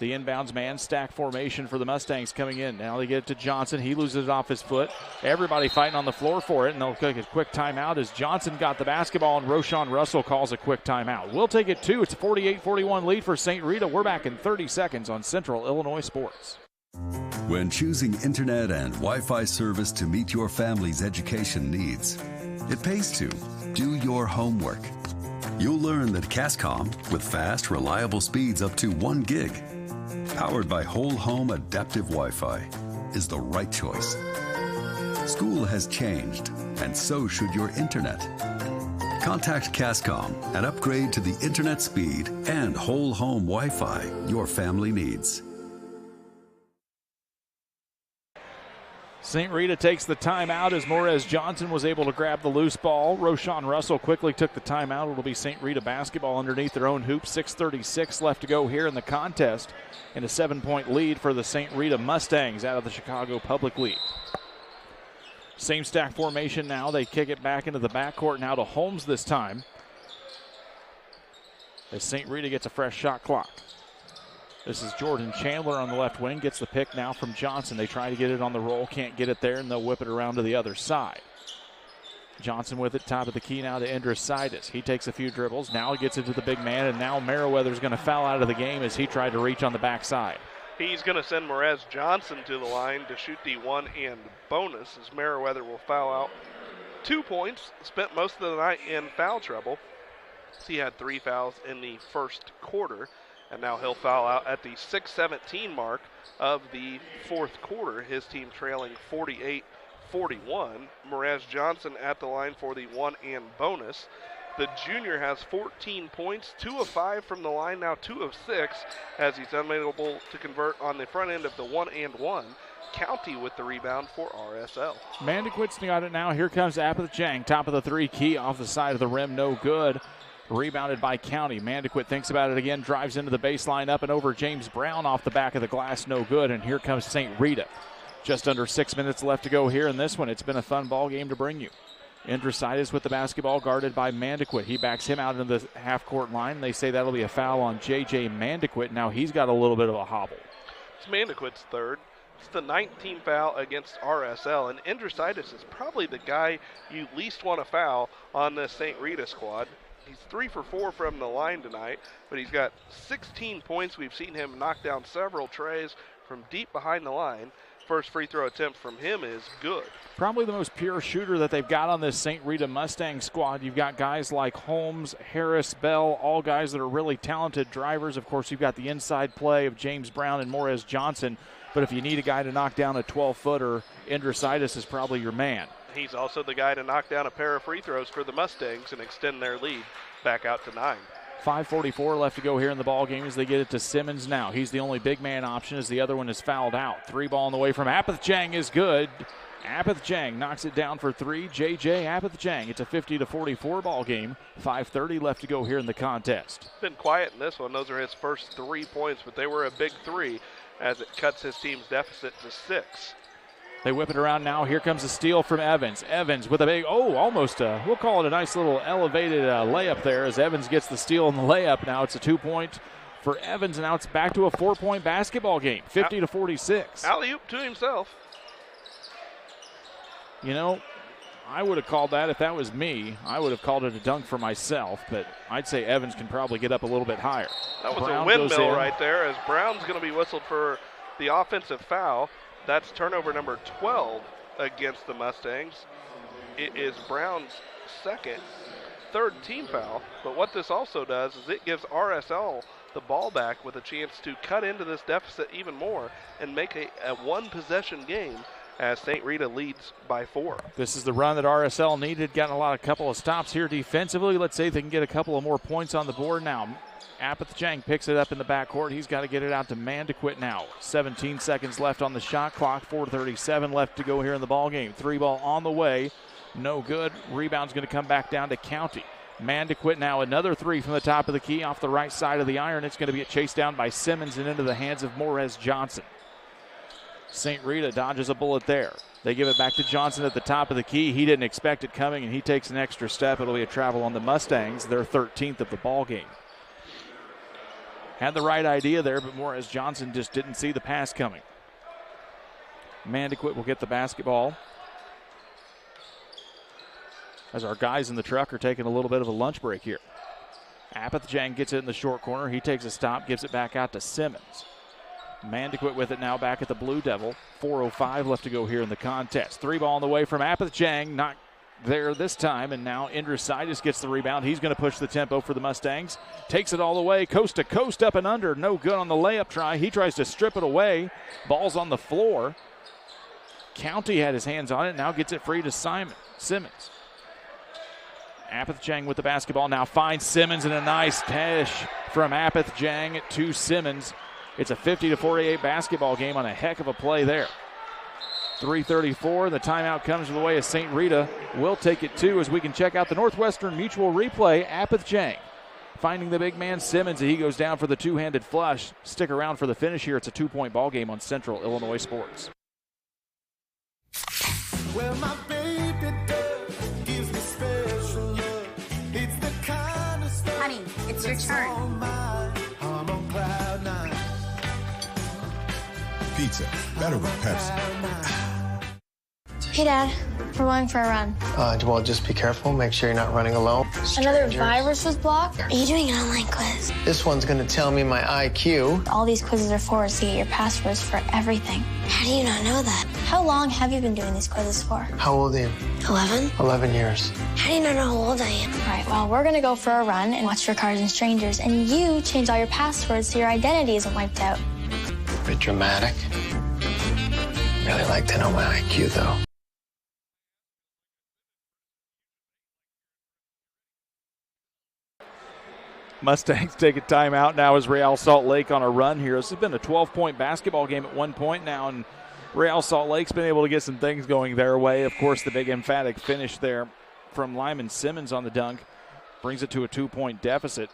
the inbounds man, stack formation for the Mustangs coming in. Now they get it to Johnson. He loses it off his foot. Everybody fighting on the floor for it, and they'll take a quick timeout as Johnson got the basketball, and Roshan Russell calls a quick timeout. We'll take it 2. It's a 48-41 lead for St. Rita. We're back in 30 seconds on Central Illinois Sports. When choosing internet and Wi-Fi service to meet your family's education needs, it pays to do your homework. You'll learn that Cascom, with fast, reliable speeds up to 1 gig, powered by whole home adaptive Wi-Fi, is the right choice. School has changed, and so should your internet. Contact Cascom and upgrade to the internet speed and whole home Wi-Fi your family needs. St. Rita takes the timeout as Morez Johnson was able to grab the loose ball. Roshan Russell quickly took the timeout. It'll be St. Rita basketball underneath their own hoop. 6:36 left to go here in the contest, and a 7-point lead for the St. Rita Mustangs out of the Chicago Public League. Same stack formation now. They kick it back into the backcourt now to Holmes this time. as St. Rita gets a fresh shot clock. This is Jordan Chandler on the left wing, gets the pick now from Johnson. They try to get it on the roll, can't get it there, and they'll whip it around to the other side. Johnson with it, top of the key now to Andrositis. He takes a few dribbles, now gets it to the big man, and now Meriwether's going to foul out of the game as he tried to reach on the backside. He's going to send Morez Johnson to the line to shoot the one and bonus as Meriwether will foul out. 2 points, spent most of the night in foul trouble. He had 3 fouls in the first quarter, and now he'll foul out at the 6:17 mark of the fourth quarter. His team trailing 48-41. Morez Johnson at the line for the one and bonus. The junior has 14 points, 2 of 5 from the line, now 2 of 6, as he's unable to convert on the front end of the 1-and-1. County with the rebound for RSL. Mandequit's got it now. Here comes Apith Chang, top of the three, key off the side of the rim, no good. Rebounded by County. Mandequit thinks about it again, drives into the baseline, up and over James Brown off the back of the glass, no good. And here comes St. Rita. Just under 6 minutes left to go here in this one. It's been a fun ball game to bring you. Andrositis with the basketball, guarded by Mandequit. He backs him out into the half-court line. They say that'll be a foul on J.J. Mandequit. Now he's got a little bit of a hobble. It's Mandequit's third. It's the 19th foul against RSL, and Andrositis is probably the guy you least want to foul on this St. Rita squad. He's 3 for 4 from the line tonight, but he's got 16 points. We've seen him knock down several trays from deep behind the line. First free throw attempt from him is good. Probably the most pure shooter that they've got on this St. Rita Mustang squad. You've got guys like Holmes, Harris, Bell, all guys that are really talented drivers. Of course, you've got the inside play of James Brown and Morez Johnson. But if you need a guy to knock down a 12-footer, Andrositis is probably your man. He's also the guy to knock down a pair of free throws for the Mustangs and extend their lead back out to 9. 5:44 left to go here in the ball game as they get it to Simmons now. He's the only big man option as the other one is fouled out. 3 ball on the way from Apith Chang is good. Apith Chang knocks it down for 3. J.J. Apith Chang. It's a 50-44 ball game. 5:30 left to go here in the contest. Been quiet in this one. Those are his first 3 points, but they were a big 3 as it cuts his team's deficit to 6. They whip it around now. Here comes a steal from Evans. Evans with a big, almost we'll call it a nice little elevated layup there as Evans gets the steal on the layup. Now it's a 2-point for Evans, and now it's back to a 4-point basketball game, 50-46. Alley-oop to himself. You know, I would have called that if that was me. I would have called it a dunk for myself, but I'd say Evans can probably get up a little bit higher. That was a windmill right there as Brown's going to be whistled for the offensive foul. That's turnover number 12 against the Mustangs. It is Brown's third team foul. But what this also does is it gives RSL the ball back with a chance to cut into this deficit even more and make a one-possession game as St. Rita leads by 4. This is the run that RSL needed. Gotten a couple of stops here defensively. Let's see if they can get a couple of more points on the board now. Apith Chang picks it up in the backcourt. He's got to get it out to Mandequit now. 17 seconds left on the shot clock. 4:37 left to go here in the ball game. 3 ball on the way. No good. Rebound's going to come back down to County. Mandequit now another 3 from the top of the key off the right side of the iron. It's going to get chased down by Simmons and into the hands of Morez Johnson. St. Rita dodges a bullet there. They give it back to Johnson at the top of the key. He didn't expect it coming, and he takes an extra step. It'll be a travel on the Mustangs, their 13th of the ball game. Had the right idea there, but Morez Johnson just didn't see the pass coming. Mandequit will get the basketball as our guys in the truck are taking a little bit of a lunch break here. Apith Chang gets it in the short corner. He takes a stop, gives it back out to Simmons. Mandequit with it now back at the Blue Devil. 4:05 left to go here in the contest. 3 ball on the way from Apith Chang. Not there this time, and now Andrositis gets the rebound. He's going to push the tempo for the Mustangs. Takes it all the way, coast to coast, up and under. No good on the layup try. He tries to strip it away. Ball's on the floor. County had his hands on it, now gets it free to Simmons. Apith Chang with the basketball now finds Simmons, and a nice dash from Apith Chang to Simmons. It's a 50-48 basketball game on a heck of a play there. 3:34, the timeout comes the way of St. Rita. We'll take it too as we can check out the Northwestern Mutual replay. Apith Chang finding the big man Simmons. He goes down for the two-handed flush. Stick around for the finish here. It's a 2-point ball game on Central Illinois Sports. Well, my baby does gives me special love. It's the kind of stuff. Honey, it's your turn. I'm on cloud nine. Pizza, better with Pepsi. Hey, Dad. We're going for a run. Well, just be careful. Make sure you're not running alone. Another virus was blocked? Are you doing an online quiz? This one's going to tell me my IQ. All these quizzes are for us to get your passwords for everything. How do you not know that? How long have you been doing these quizzes for? How old are you? 11? 11 years. How do you not know how old I am? All right, well, we're going to go for a run and watch for cars and strangers, and you change all your passwords so your identity isn't wiped out. Bit dramatic. Really like to know my IQ, though. Mustangs take a timeout now as Real Salt Lake on a run here. This has been a 12-point basketball game at one point now, and Real Salt Lake's been able to get some things going their way. Of course, the big emphatic finish there from Lyman Simmons on the dunk brings it to a 2-point deficit.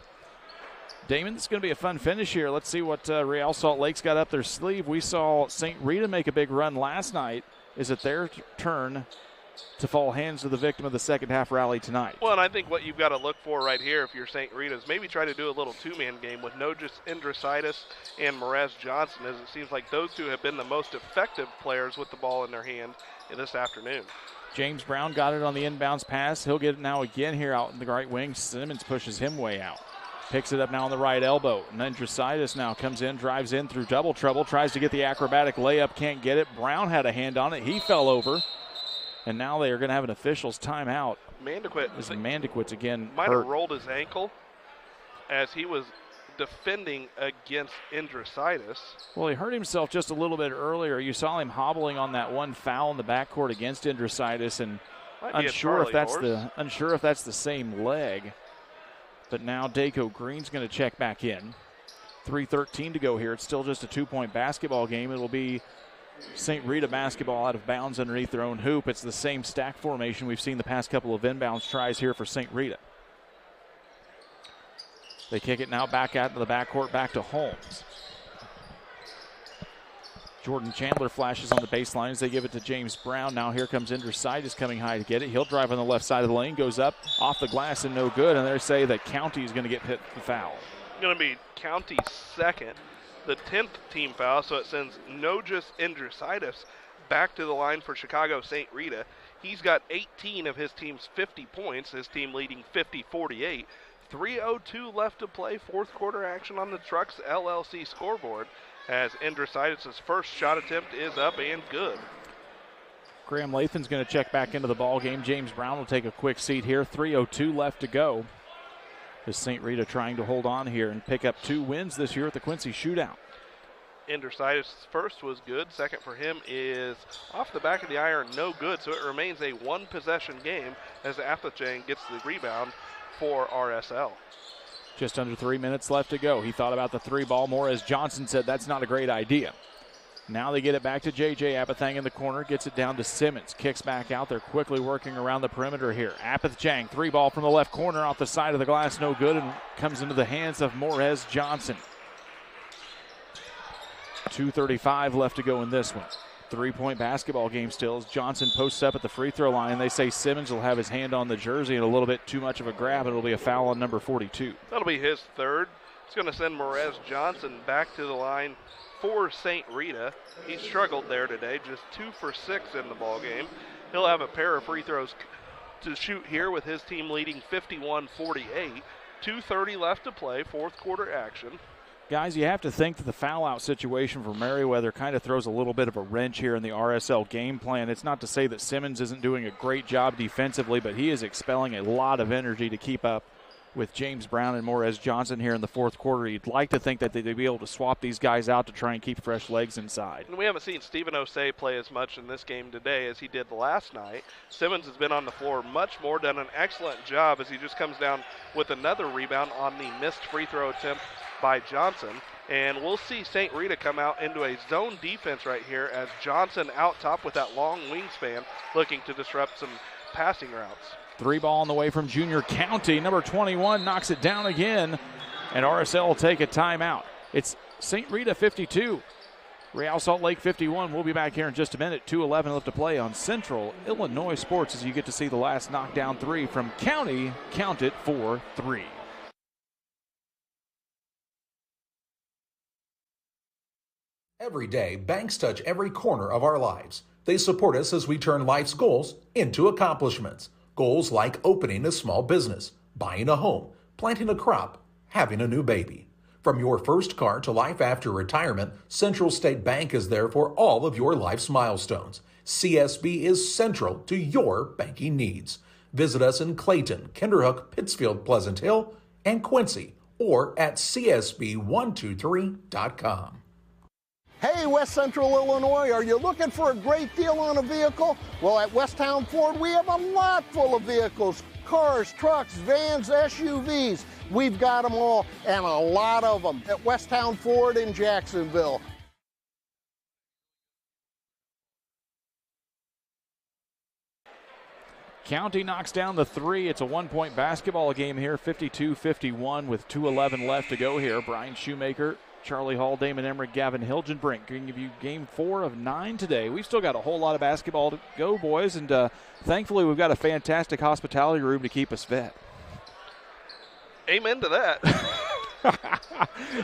Damon, it's going to be a fun finish here. Let's see what Real Salt Lake's got up their sleeve. We saw St. Rita make a big run last night. Is it their turn to fall hands to the victim of the second half rally tonight? Well, and I think what you've got to look for right here if you're St. Rita is maybe try to do a little two-man game with Nojas Indrasitis and Merez Johnson, as it seems like those two have been the most effective players with the ball in their hand this afternoon. James Brown got it on the inbounds pass. He'll get it now again here out in the right wing. Simmons pushes him way out. Picks it up now on the right elbow. And then Indrasitis now comes in, drives in through double trouble, tries to get the acrobatic layup, can't get it. Brown had a hand on it. He fell over. And now they are going to have an official's timeout. Mandequit's again might hurt. have rolled his ankle as he was defending against Indrasitis. Well, he hurt himself just a little bit earlier. You saw him hobbling on that one foul in the backcourt against Indrasitis, and unsure if that's the same leg. But now Daco Green's going to check back in. 3:13 to go here. It's still just a 2-point basketball game. It'll be St. Rita basketball out of bounds underneath their own hoop. It's the same stack formation we've seen the past couple of inbounds tries here for St. Rita. They kick it now back out to the backcourt, back to Holmes. Jordan Chandler flashes on the baseline as they give it to James Brown. Now here comes Indrasitis coming high to get it. He'll drive on the left side of the lane, goes up, off the glass and no good. And they say that County is going to get hit the foul. Going to be County's second, the 10th team foul, so it sends Nojas Indrasitis back to the line for Chicago St. Rita. He's got 18 of his team's 50 points, his team leading 50-48. 3:02 left to play, fourth quarter action on the Trucks LLC scoreboard as Indrasitis' first shot attempt is up and good. Graham Lathan's going to check back into the ball game. James Brown will take a quick seat here. 3:02 left to go. Is St. Rita trying to hold on here and pick up 2 wins this year at the Quincy Shootout. Indrasitis' first was good. Second for him is off the back of the iron, no good. So it remains a one-possession game as Athachang gets the rebound for RSL. Just under 3 minutes left to go. He thought about the 3 ball more as Johnson said that's not a great idea. Now they get it back to J.J. Apathang in the corner, gets it down to Simmons, kicks back out. They're quickly working around the perimeter here. Apathang, 3 ball from the left corner off the side of the glass, no good, and comes into the hands of Morez Johnson. 2:35 left to go in this one. 3-point basketball game still as Johnson posts up at the free throw line. They say Simmons will have his hand on the jersey and a little bit too much of a grab. It'll be a foul on number 42. That'll be his third. It's going to send Morez Johnson back to the line for St. Rita. He struggled there today, just 2 for 6 in the ball game. He'll have a pair of free throws to shoot here with his team leading 51-48. 2:30 left to play, fourth quarter action. Guys, you have to think that the foul-out situation for Merriweather kind of throws a little bit of a wrench here in the RSL game plan. It's not to say that Simmons isn't doing a great job defensively, but he is expelling a lot of energy to keep up with James Brown and Morez Johnson here in the fourth quarter. You'd like to think that they'd be able to swap these guys out to try and keep fresh legs inside. And we haven't seen Stephen Osei play as much in this game today as he did last night. Simmons has been on the floor much more, done an excellent job as he just comes down with another rebound on the missed free throw attempt by Johnson. And we'll see St. Rita come out into a zone defense right here as Johnson out top with that long wingspan looking to disrupt some passing routes. 3 ball on the way from Junior County. Number 21 knocks it down again, and RSL will take a timeout. It's St. Rita 52, Real Salt Lake 51. We'll be back here in just a minute. 2:11 left to play on Central Illinois Sports as you get to see the last knockdown 3 from County. Count it for 3. Every day, banks touch every corner of our lives. They support us as we turn life's goals into accomplishments. Goals like opening a small business, buying a home, planting a crop, having a new baby. From your first car to life after retirement, Central State Bank is there for all of your life's milestones. CSB is central to your banking needs. Visit us in Clayton, Kinderhook, Pittsfield, Pleasant Hill, and Quincy, or at csb123.com. Hey, West Central Illinois, are you looking for a great deal on a vehicle? Well, at Westtown Ford, we have a lot full of vehicles. Cars, trucks, vans, SUVs. We've got them all, and a lot of them at Westtown Ford in Jacksonville. County knocks down the three. It's a one-point basketball game here, 52-51 with 2:11 left to go here. Brian Shoemaker, Charlie Hall, Damon Emmerich, Gavin Hilgenbrink going to give you game 4 of 9 today. We've still got a whole lot of basketball to go, boys, and thankfully we've got a fantastic hospitality room to keep us fed. Amen to that.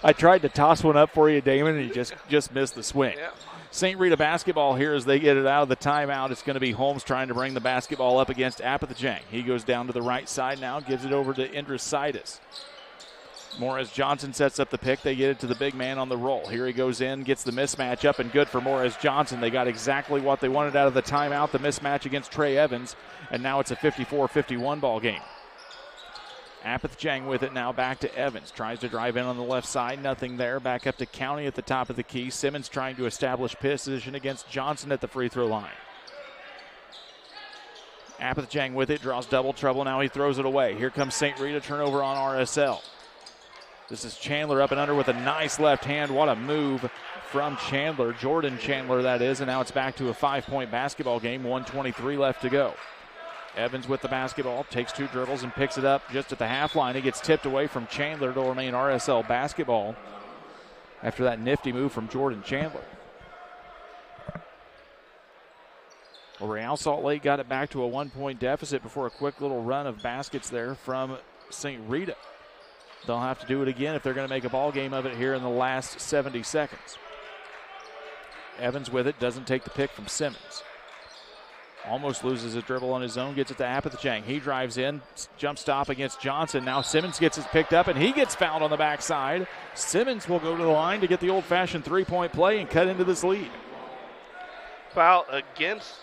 I tried to toss one up for you, Damon, and you just missed the swing. Yeah. St. Rita basketball here as they get it out of the timeout. It's going to be Holmes trying to bring the basketball up against Apathy. He goes down to the right side now, gives it over to Indrisitis. Morris Johnson sets up the pick. They get it to the big man on the roll. Here he goes in, gets the mismatch up and good for Morris Johnson. They got exactly what they wanted out of the timeout, the mismatch against Trey Evans, and now it's a 54-51 ball game. Apathy with it now back to Evans. Tries to drive in on the left side. Nothing there. Back up to County at the top of the key. Simmons trying to establish position against Johnson at the free throw line. Apathy with it. Draws double trouble. Now he throws it away. Here comes St. Rita. Turnover on RSL. This is Chandler up and under with a nice left hand. What a move from Chandler. Jordan Chandler, that is. And now it's back to a 5-point basketball game. 1:23 left to go. Evans with the basketball, takes 2 dribbles and picks it up just at the half line. He gets tipped away from Chandler to remain RSL basketball after that nifty move from Jordan Chandler. Well, Real Salt Lake got it back to a 1-point deficit before a quick little run of baskets there from St. Rita. They'll have to do it again if they're going to make a ball game of it here in the last 70 seconds. Evans with it, doesn't take the pick from Simmons. Almost loses a dribble on his own, gets it to Apathy. He drives in, jump stop against Johnson. Now Simmons gets it picked up, and he gets fouled on the backside. Simmons will go to the line to get the old-fashioned three-point play and cut into this lead. Foul against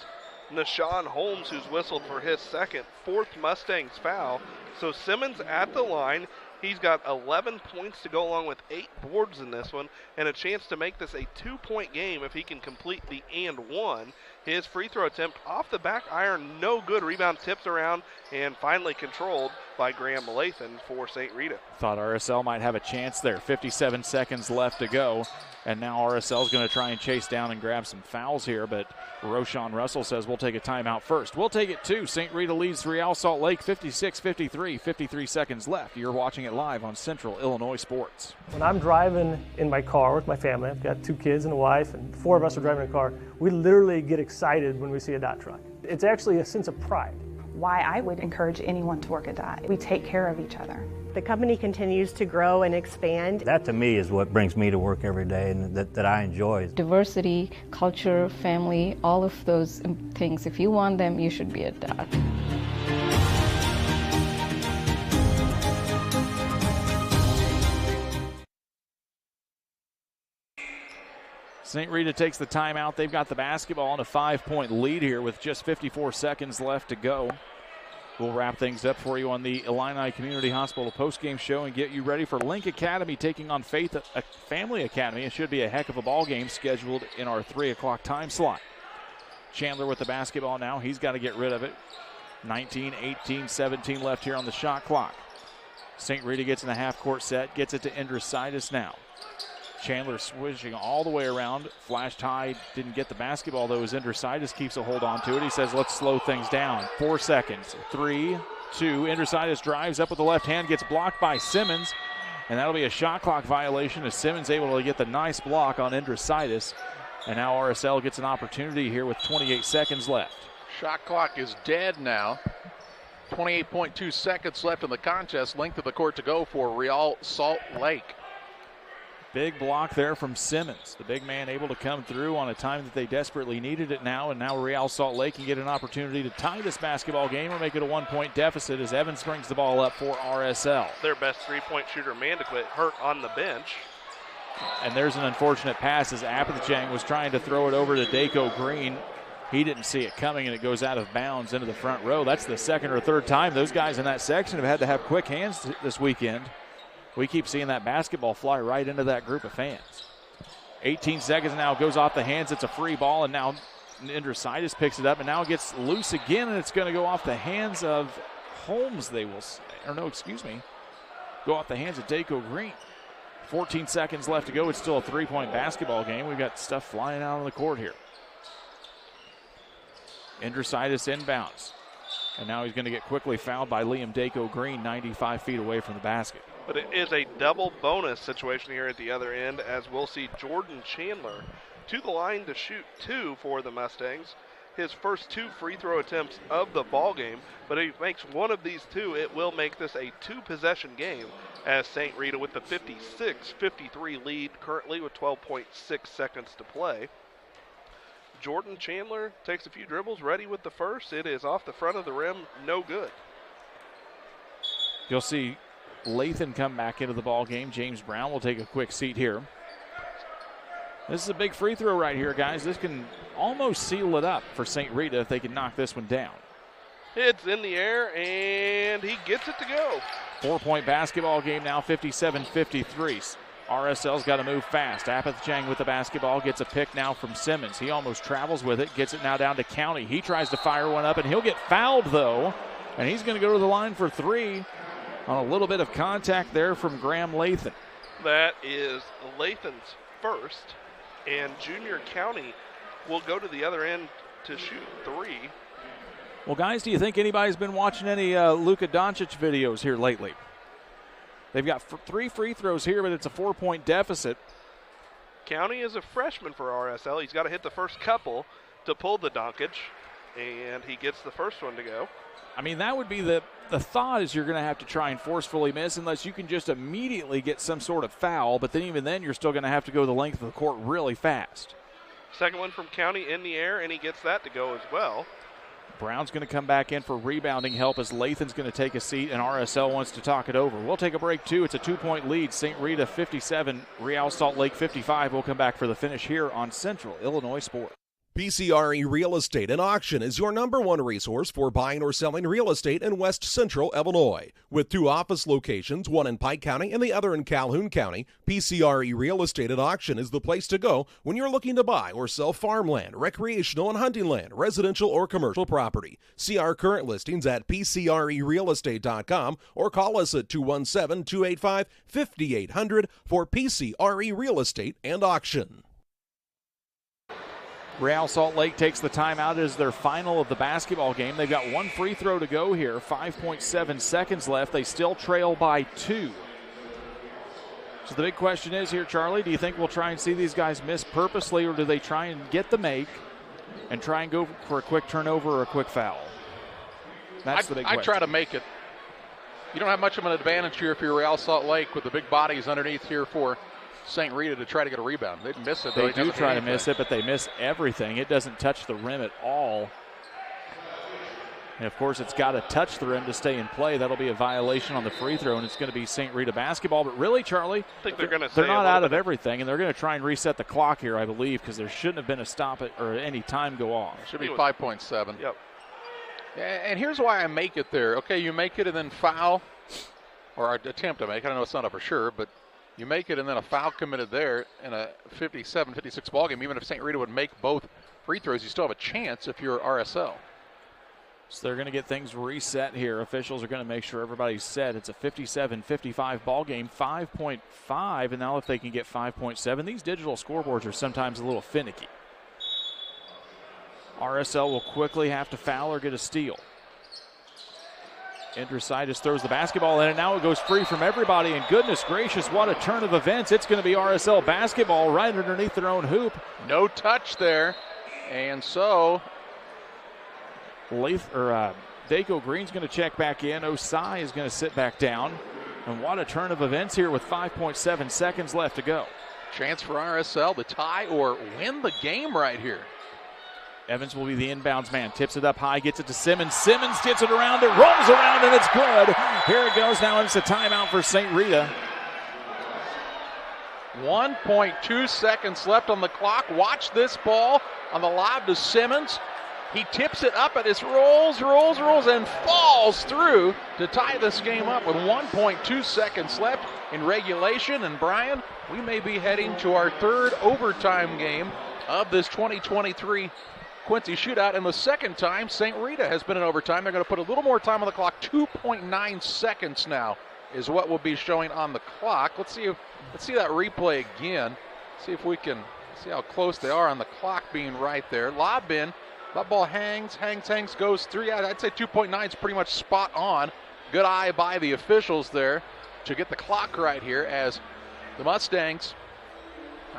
Nashawn Holmes, who's whistled for his second, 4th Mustangs foul. So Simmons at the line. He's got 11 points to go along with 8 boards in this one and a chance to make this a 2-point game if he can complete the and one. His free throw attempt off the back iron, no good. Rebound tipped around and finally controlled by Graham Malathan for St. Rita. Thought RSL might have a chance there. 57 seconds left to go. And now RSL is going to try and chase down and grab some fouls here, but Roshan Russell says we'll take a timeout first. We'll take it too. St. Rita leads Real Salt Lake 56-53, 53 seconds left. You're watching it live on Central Illinois Sports. When I'm driving in my car with my family, I've got 2 kids and a wife, and 4 of us are driving a car, we literally get excited when we see a dot truck. It's actually a sense of pride. Why I would encourage anyone to work at DOT. We take care of each other. The company continues to grow and expand. That to me is what brings me to work every day and that I enjoy. Diversity, culture, family, all of those things, if you want them, you should be at DOT. St. Rita takes the timeout. They've got the basketball and a 5-point lead here with just 54 seconds left to go. We'll wrap things up for you on the Illini Community Hospital postgame show and get you ready for Link Academy taking on Faith Family Academy. It should be a heck of a ball game scheduled in our 3 o'clock time slot. Chandler with the basketball now. He's got to get rid of it. 19, 18, 17 left here on the shot clock. St. Rita gets in the half-court set, gets it to Indrisitis now. Chandler swishing all the way around. Flashed high, didn't get the basketball though as Indrisitis keeps a hold on to it. He says, let's slow things down. 4 seconds. 3, 2. Indrisitis drives up with the left hand, gets blocked by Simmons. And that'll be a shot clock violation as Simmons able to get the nice block on Indrisitis. And now RSL gets an opportunity here with 28 seconds left. Shot clock is dead now. 28.2 seconds left in the contest. Length of the court to go for Real Salt Lake. Big block there from Simmons. The big man able to come through on a time that they desperately needed it now, and now Real Salt Lake can get an opportunity to tie this basketball game or make it a 1-point deficit as Evans brings the ball up for RSL. Their best three-point shooter, Mandequit, hurt on the bench. And there's an unfortunate pass as Apathichang was trying to throw it over to Daco Green. He didn't see it coming, and it goes out of bounds into the front row. That's the second or third time those guys in that section have had to have quick hands this weekend. We keep seeing that basketball fly right into that group of fans. 18 seconds now, goes off the hands. It's a free ball, and now Andrusaitis picks it up, and now it gets loose again, and it's going to go off the hands of Holmes, they will say. Or no, excuse me. Go off the hands of Daco Green. 14 seconds left to go. It's still a three-point basketball game. We've got stuff flying out on the court here. Andrusaitis inbounds. And now he's going to get quickly fouled by Liam Daco Green, 95 feet away from the basket. But it is a double bonus situation here at the other end, as we'll see Jordan Chandler to the line to shoot 2 for the Mustangs. His first 2 free throw attempts of the ball game, but if he makes one of these 2, it will make this a 2-possession game, as St. Rita with the 56-53 lead currently with 12.6 seconds to play. Jordan Chandler takes a few dribbles, ready with the first. It is off the front of the rim, no good. You'll see Lathan come back into the ball game. James Brown will take a quick seat here. This is a big free throw right here, guys. This can almost seal it up for St. Rita if they can knock this one down. It's in the air, and he gets it to go. 4-point basketball game now, 57-53. RSL's got to move fast. Apathichang with the basketball, gets a pick now from Simmons. He almost travels with it, gets it now down to County. He tries to fire one up, and he'll get fouled, though, and he's going to go to the line for 3 on a little bit of contact there from Graham Lathan. That is Lathan's first, and Junior County will go to the other end to shoot 3. Well, guys, do you think anybody's been watching any Luka Doncic videos here lately? They've got 3 free throws here, but it's a 4-point deficit. County is a freshman for RSL. He's got to hit the first couple to pull the Doncic, and he gets the first one to go. I mean, that would be the thought is you're going to have to try and forcefully miss unless you can just immediately get some sort of foul, but then even then you're still going to have to go the length of the court really fast. Second one from County in the air, and he gets that to go as well. Brown's going to come back in for rebounding help as Lathan's going to take a seat, and RSL wants to talk it over. We'll take a break, too. It's a 2-point lead. St. Rita 57, Real Salt Lake 55. We'll come back for the finish here on Central Illinois Sport. PCRE Real Estate and Auction is your #1 resource for buying or selling real estate in West Central Illinois. With 2 office locations, one in Pike County and the other in Calhoun County, PCRE Real Estate and Auction is the place to go when you're looking to buy or sell farmland, recreational and hunting land, residential or commercial property. See our current listings at PCRERealestate.com or call us at 217-285-5800 for PCRE Real Estate and Auction. Real Salt Lake takes the timeout as their final of the basketball game. They've got 1 free throw to go here, 5.7 seconds left. They still trail by 2. So the big question is here, Charlie, do you think we'll try and see these guys miss purposely, or do they try and get the make and try and go for a quick turnover or a quick foul? That's the big question. I try to make it. You don't have much of an advantage here if you're Real Salt Lake with the big bodies underneath here for St. Rita to try to get a rebound. They'd miss it. They do try to miss it, but they miss everything. It doesn't touch the rim at all. And, of course, it's got to touch the rim to stay in play. That'll be a violation on the free throw, and it's going to be St. Rita basketball. But really, Charlie, I think they're not out of everything, and they're going to try and reset the clock here, I believe, because there shouldn't have been a stop it or any time go off. Should be 5.7. Yep. And here's why I make it there. Okay, you make it and then foul, or attempt to make it. I know it's not a for sure, but you make it and then a foul committed there in a 57-56 ball game. Even if St. Rita would make both free throws, you still have a chance if you're RSL. So they're going to get things reset here. Officials are going to make sure everybody's set. It's a 57-55 ball game, 5.5, and now if they can get 5.7, these digital scoreboards are sometimes a little finicky. RSL will quickly have to foul or get a steal. Andrusaitis throws the basketball in, and now it goes free from everybody. And goodness gracious, what a turn of events. It's going to be RSL basketball right underneath their own hoop. No touch there. And so Daco Green's going to check back in. Osai is going to sit back down. And what a turn of events here with 5.7 seconds left to go. Chance for RSL to tie or win the game right here. Evans will be the inbounds man. Tips it up high, gets it to Simmons. Simmons gets it around, it rolls around, and it's good. Here it goes now. It's a timeout for St. Rita. 1.2 seconds left on the clock. Watch this ball on the lob to Simmons. He tips it up, and it rolls, and falls through to tie this game up with 1.2 seconds left in regulation. And Brian, we may be heading to our third overtime game of this 2023 Quincy Shootout, and the second time St. Rita has been in overtime. They're going to put a little more time on the clock. 2.9 seconds now is what will be showing on the clock. Let's see that replay again. See if we can see how close they are on the clock being right there. Lob in. That ball hangs, goes through. Yeah, I'd say 2.9 is pretty much spot on. Good eye by the officials there to get the clock right here as the Mustangs,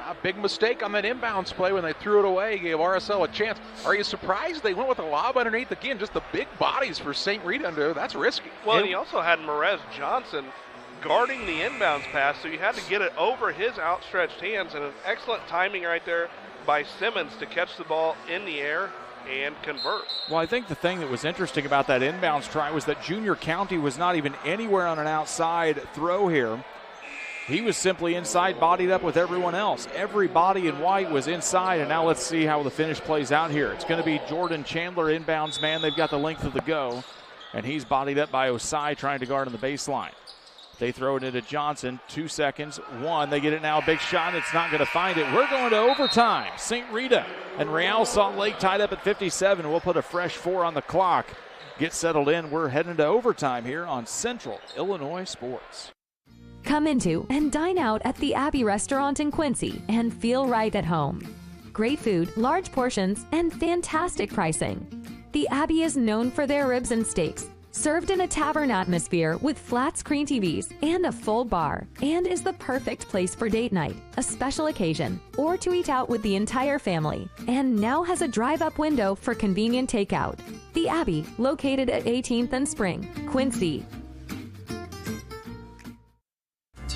a big mistake on that inbounds play when they threw it away, gave RSL a chance. Are you surprised they went with a lob underneath? Again, just the big bodies for St. Rita under. That's risky. Well, and he also had Marez Johnson guarding the inbounds pass, so you had to get it over his outstretched hands, and an excellent timing right there by Simmons to catch the ball in the air and convert. Well, I think the thing that was interesting about that inbounds try was that Junior County was not even anywhere on an outside throw here. He was simply inside, bodied up with everyone else. Everybody in white was inside, and now let's see how the finish plays out here. It's going to be Jordan Chandler, inbounds man. They've got the length of the go, and he's bodied up by Osai trying to guard on the baseline. They throw it into Johnson. 2 seconds. One. They get it now. Big shot. It's not going to find it. We're going to overtime. St. Rita and Real Salt Lake tied up at 57. We'll put a fresh 4 on the clock. Get settled in. We're heading to overtime here on Central Illinois Sports. Come into and dine out at the Abbey Restaurant in Quincy and feel right at home. Great food, large portions, and fantastic pricing. The Abbey is known for their ribs and steaks, served in a tavern atmosphere with flat screen TVs and a full bar, and is the perfect place for date night, a special occasion, or to eat out with the entire family, and now has a drive-up window for convenient takeout. The Abbey, located at 18th and Spring, Quincy.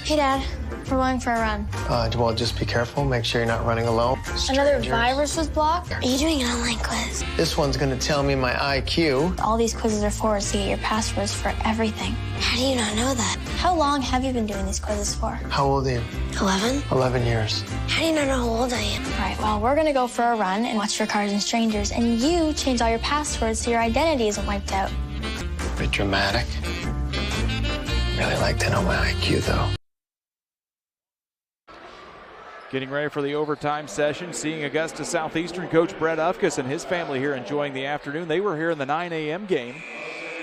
Hey, Dad. We're going for a run. Well, just be careful. Make sure you're not running alone. Another virus was blocked? Are you doing an online quiz? This one's going to tell me my IQ. All these quizzes are for is to get your passwords for everything. How do you not know that? How long have you been doing these quizzes for? How old are you? 11? 11 years. How do you not know how old I am? All right, well, we're going to go for a run and watch for Cars and Strangers, and you change all your passwords so your identity isn't wiped out. Bit dramatic. Really like to know my IQ, though. Getting ready for the overtime session, seeing Augusta Southeastern coach Brett Ufkus and his family here enjoying the afternoon. They were here in the 9 a.m. game,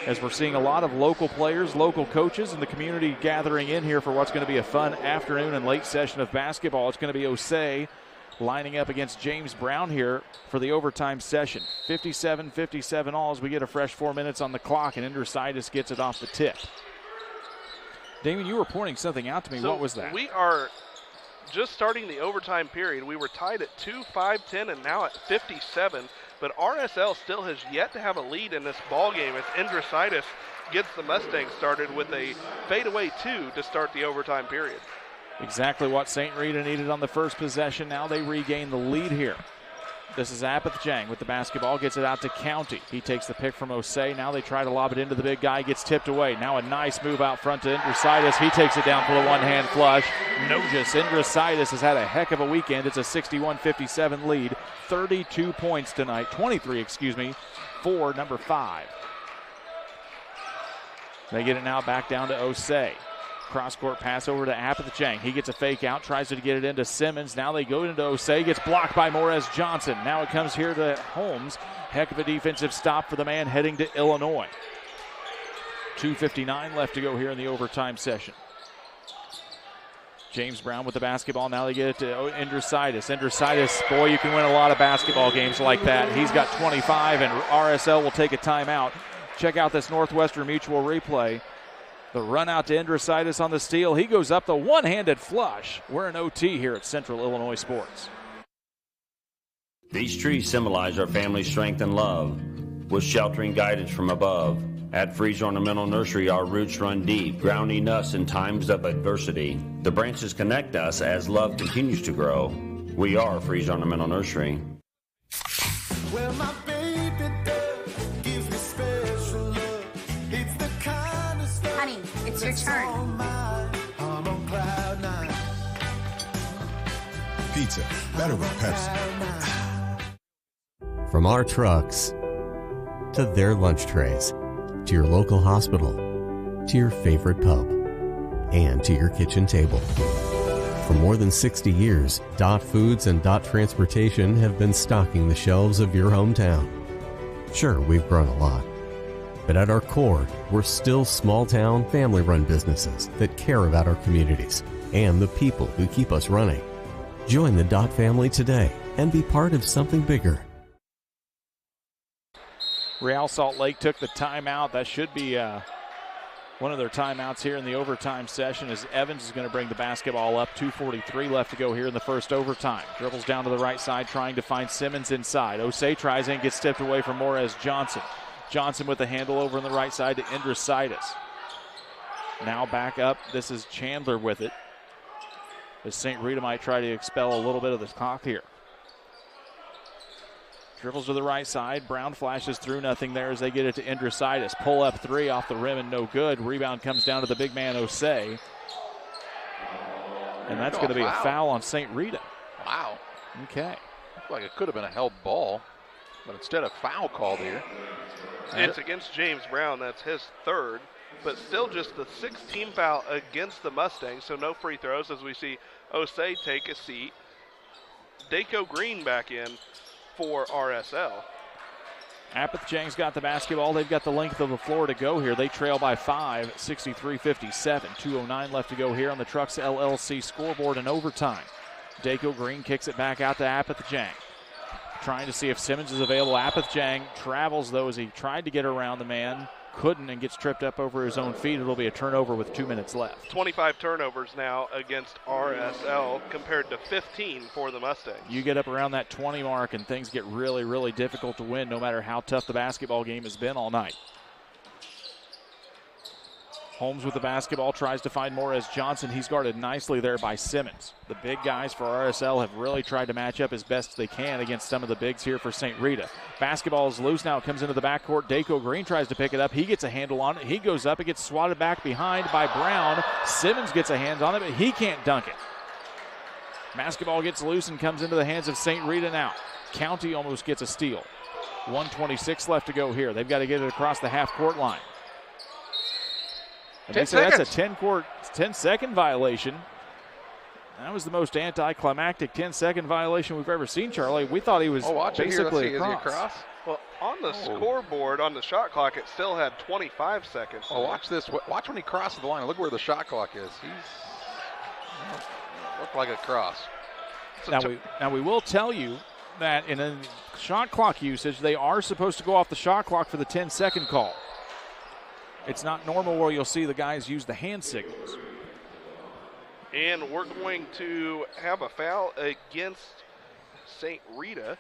as we're seeing a lot of local players, local coaches, and the community gathering in here for what's going to be a fun afternoon and late session of basketball. It's going to be Osei lining up against James Brown here for the overtime session. 57-57 all as we get a fresh 4 minutes on the clock, and Indrositis gets it off the tip. Damon, you were pointing something out to me. So what was that? We are just starting the overtime period. We were tied at 2-5-10 and now at 57, but RSL still has yet to have a lead in this ball game as Indrositis gets the Mustangs started with a fadeaway 2 to start the overtime period. Exactly what St. Rita needed on the first possession. Now they regain the lead here. This is Apith Jang with the basketball, gets it out to County. He takes the pick from Osei. Now they try to lob it into the big guy, gets tipped away. Now a nice move out front to Indrositis. He takes it down for the one-hand flush. Nogus, Indrositis has had a heck of a weekend. It's a 61-57 lead. 32 points tonight, 23, for number 5. They get it now back down to Osei. Cross-court pass over to Apith Jang. He gets a fake out, tries to get it into Simmons. Now they go into Osei, gets blocked by Morez Johnson. Now it comes here to Holmes. Heck of a defensive stop for the man heading to Illinois. 2:59 left to go here in the overtime session. James Brown with the basketball. Now they get it to Indrositis. Indrositis, boy, you can win a lot of basketball games like that. He's got 25, and RSL will take a timeout. Check out this Northwestern Mutual replay. The run out to Indrositis on the steal. He goes up the one-handed flush. We're in OT here at Central Illinois Sports. These trees symbolize our family strength and love, with sheltering guidance from above. At Freeze Ornamental Nursery, our roots run deep, grounding us in times of adversity. The branches connect us as love continues to grow. We are Freeze Ornamental Nursery. Well, my baby doll gives me special love. It's the kind of stuff. Honey, it's your turn. I'm on cloud nine. Pizza, better with Pepsi. From our trucks to their lunch trays, to your local hospital, to your favorite pub, and to your kitchen table. For more than 60 years, Dot Foods and Dot Transportation have been stocking the shelves of your hometown. Sure, we've grown a lot, but at our core, we're still small-town, family-run businesses that care about our communities and the people who keep us running. Join the Dot family today and be part of something bigger. Real Salt Lake took the timeout. That should be one of their timeouts here in the overtime session, as Evans is going to bring the basketball up. 2:43 left to go here in the first overtime. Dribbles down to the right side, trying to find Simmons inside. Osei tries and gets stepped away from Morez Johnson. Johnson with the handle over on the right side to Indrisitis. Now back up. This is Chandler with it, as St. Rita might try to expel a little bit of the clock here. Dribbles to the right side. Brown flashes through, nothing there as they get it to Indrisitis. Pull up three off the rim and no good. Rebound comes down to the big man Osei. And that's going to be a foul on St. Rita. Wow. Okay. Looked like it could have been a held ball, but instead a foul called here. It's against James Brown. That's his third, but still just the 16th foul against the Mustangs, so no free throws as we see Osei take a seat. Daco Green back in for RSL. Apathyang's got the basketball. They've got the length of the floor to go here. They trail by 5, 63-57. 2:09 left to go here on the Trucks LLC scoreboard in overtime. Daco Green kicks it back out to Apathyang. Trying to see if Simmons is available. Apathyang travels, though, as he tried to get around the man. Couldn't, and gets tripped up over his own feet. It'll be a turnover with 2 minutes left. 25 turnovers now against RSL compared to 15 for the Mustangs. You get up around that 20 mark and things get really, really difficult to win, no matter how tough the basketball game has been all night. Holmes with the basketball, tries to find Morez Johnson. He's guarded nicely there by Simmons. The big guys for RSL have really tried to match up as best they can against some of the bigs here for St. Rita. Basketball is loose now. It comes into the backcourt. Daco Green tries to pick it up. He gets a handle on it. He goes up. It gets swatted back behind by Brown. Simmons gets a hand on it, but he can't dunk it. Basketball gets loose and comes into the hands of St. Rita now. County almost gets a steal. 1:26 left to go here. They've got to get it across the half-court line. And they say that's a 10-second violation. That was the most anticlimactic 10-second violation we've ever seen, Charlie. We thought he was basically across. Well, on the scoreboard, on the shot clock, it still had 25 seconds. Oh, watch this. Watch when he crosses the line. Look where the shot clock is. Looked like a cross. Now we will tell you that in a shot clock usage, they are supposed to go off the shot clock for the 10-second call. It's not normal where you'll see the guys use the hand signals. And we're going to have a foul against St. Rita.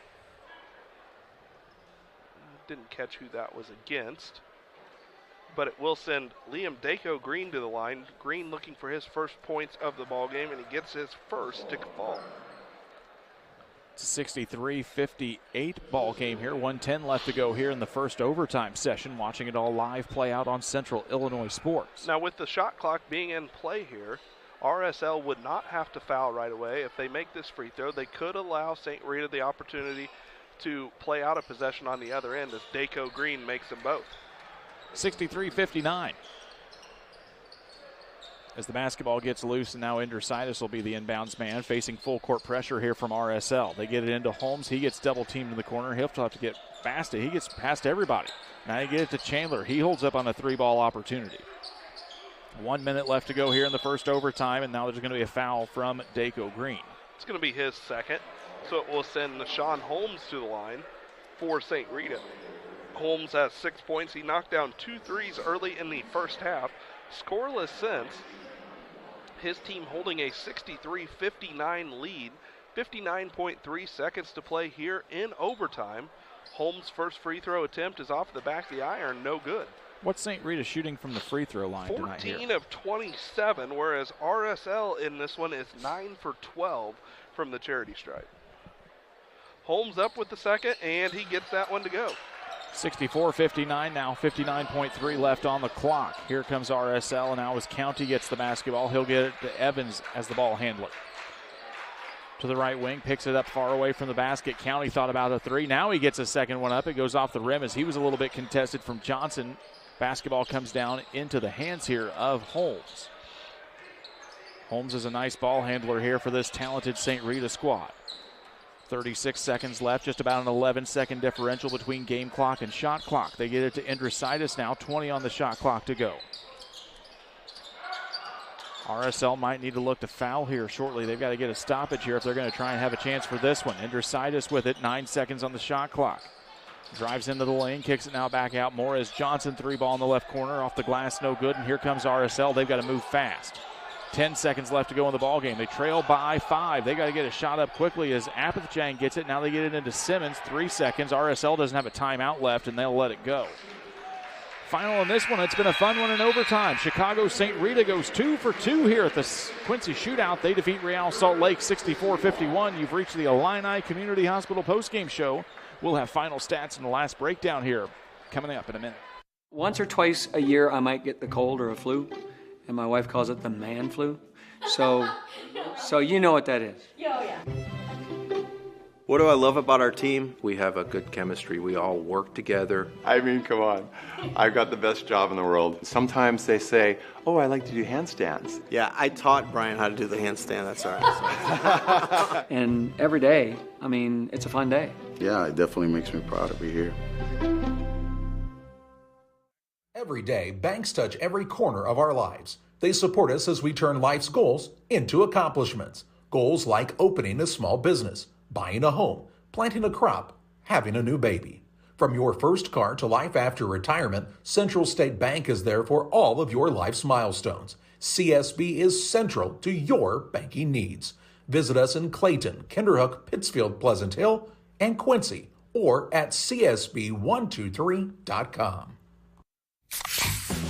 Didn't catch who that was against. But it will send Liam Daco Green to the line. Green looking for his first points of the ball game, and he gets his first to fall. 63-58 ball game here. 1:10 left to go here in the first overtime session. Watching it all live play out on Central Illinois Sports. Now with the shot clock being in play here, RSL would not have to foul right away. If they make this free throw, they could allow St. Rita the opportunity to play out a possession on the other end as Daco Green makes them both. 63-59. As the basketball gets loose, and now Indrisitis will be the inbounds man, facing full court pressure here from RSL. They get it into Holmes. He gets double teamed in the corner. He'll have to get past it. He gets past everybody. Now you get it to Chandler. He holds up on a three-ball opportunity. 1 minute left to go here in the first overtime, and now there's going to be a foul from Daco Green. It's going to be his second, so it will send Sean Holmes to the line for St. Rita. Holmes has 6 points. He knocked down 2 threes early in the first half. Scoreless since. His team holding a 63-59 lead. 59.3 seconds to play here in overtime. Holmes' first free throw attempt is off the back of the iron, no good. What's St. Rita shooting from the free throw line tonight here? 14 of 27, whereas RSL in this one is 9 for 12 from the charity stripe. Holmes up with the second, and he gets that one to go. 64-59 now, 59.3 left on the clock. Here comes RSL, and now as County gets the basketball, he'll get it to Evans as the ball handler. To the right wing, picks it up far away from the basket. County thought about a three. Now he gets a second one up. It goes off the rim as he was a little bit contested from Johnson. Basketball comes down into the hands here of Holmes. Holmes is a nice ball handler here for this talented St. Rita squad. 36 seconds left, just about an 11-second differential between game clock and shot clock. They get it to Andrusaitis now, 20 on the shot clock to go. RSL might need to look to foul here shortly. They've got to get a stoppage here if they're going to try and have a chance for this one. Andrusaitis with it, 9 seconds on the shot clock. Drives into the lane, kicks it now back out. Morris Johnson, three ball in the left corner, off the glass, no good. And here comes RSL. They've got to move fast. 10 seconds left to go in the ball game. They trail by 5. They got to get a shot up quickly as Apathichang gets it. Now they get it into Simmons. 3 seconds. RSL doesn't have a timeout left, and they'll let it go. Final in this one. It's been a fun one in overtime. Chicago St. Rita goes 2 for 2 here at the Quincy Shootout. They defeat Real Salt Lake 64-51. You've reached the Illini Community Hospital postgame show. We'll have final stats in the last breakdown here coming up in a minute. Once or twice a year, I might get the cold or a flu, and my wife calls it the man flu. So you know what that is. Yeah. What do I love about our team? We have a good chemistry. We all work together. I mean, come on. I've got the best job in the world. Sometimes they say, oh, I like to do handstands. Yeah, I taught Brian how to do the handstand. That's all right. And every day, I mean, it's a fun day. Yeah, it definitely makes me proud to be here. Every day, banks touch every corner of our lives. They support us as we turn life's goals into accomplishments. Goals like opening a small business, buying a home, planting a crop, having a new baby. From your first car to life after retirement, Central State Bank is there for all of your life's milestones. CSB is central to your banking needs. Visit us in Clayton, Kinderhook, Pittsfield, Pleasant Hill, and Quincy, or at csb123.com.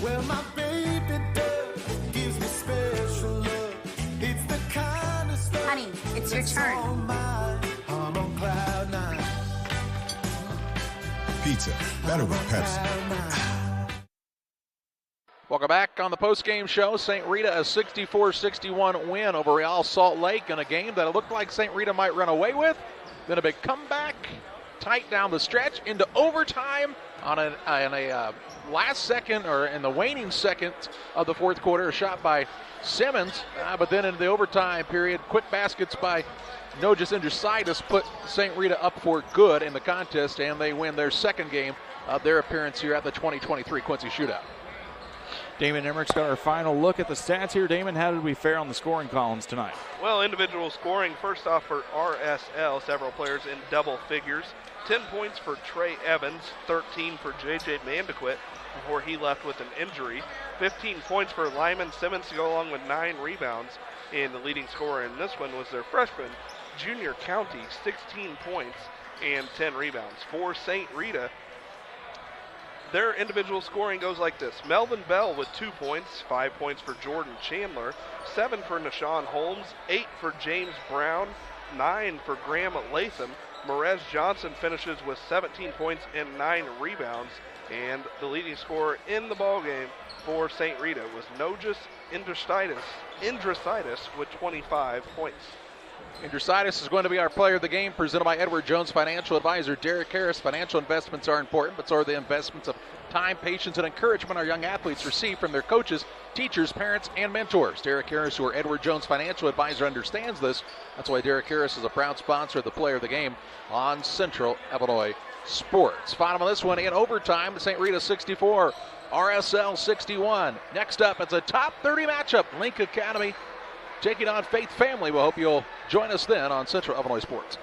Well, my baby doll gives me special love. It's the kind of stuff. Honey, it's your turn. I'm on cloud 9. Pizza, better with Pepsi. Welcome back on the postgame show. St. Rita a 64-61 win over Real Salt Lake in a game that it looked like St. Rita might run away with. Then a big comeback, tight down the stretch into overtime on a last second, or in the waning second of the fourth quarter, a shot by Simmons. But then into the overtime period, quick baskets by Nojas Andrusaitis put St. Rita up for good in the contest, and they win their second game of their appearance here at the 2023 Quincy Shootout. Damon Emmerich's got our final look at the stats here. Damon, how did we fare on the scoring columns tonight? Well, individual scoring, first off for RSL, several players in double figures. 10 points for Trey Evans, 13 for J.J. Mandequit before he left with an injury. 15 points for Lyman Simmons to go along with 9 rebounds. And the leading scorer in this one was their freshman, Junior County, 16 points and 10 rebounds. For St. Rita, their individual scoring goes like this. Melvin Bell with 2 points, 5 points for Jordan Chandler, 7 for Nashawn Holmes, 8 for James Brown, 9 for Graham Latham. Morez Johnson finishes with 17 points and 9 rebounds. And the leading scorer in the ballgame for St. Rita was Nojas Andrusaitis with 25 points. Andrusaitis is going to be our player of the game, presented by Edward Jones Financial Advisor Derek Harris. Financial investments are important, but so are the investments of time, patience, and encouragement our young athletes receive from their coaches, teachers, parents, and mentors. Derek Harris, who are Edward Jones Financial Advisor, understands this. That's why Derek Harris is a proud sponsor of the player of the game on Central Illinois Sports. Final of this one in overtime, St. Rita 64, RSL 61. Next up, it's a top 30 matchup. Link Academy taking on Faith Family. We hope you'll join us then on Central Illinois Sports.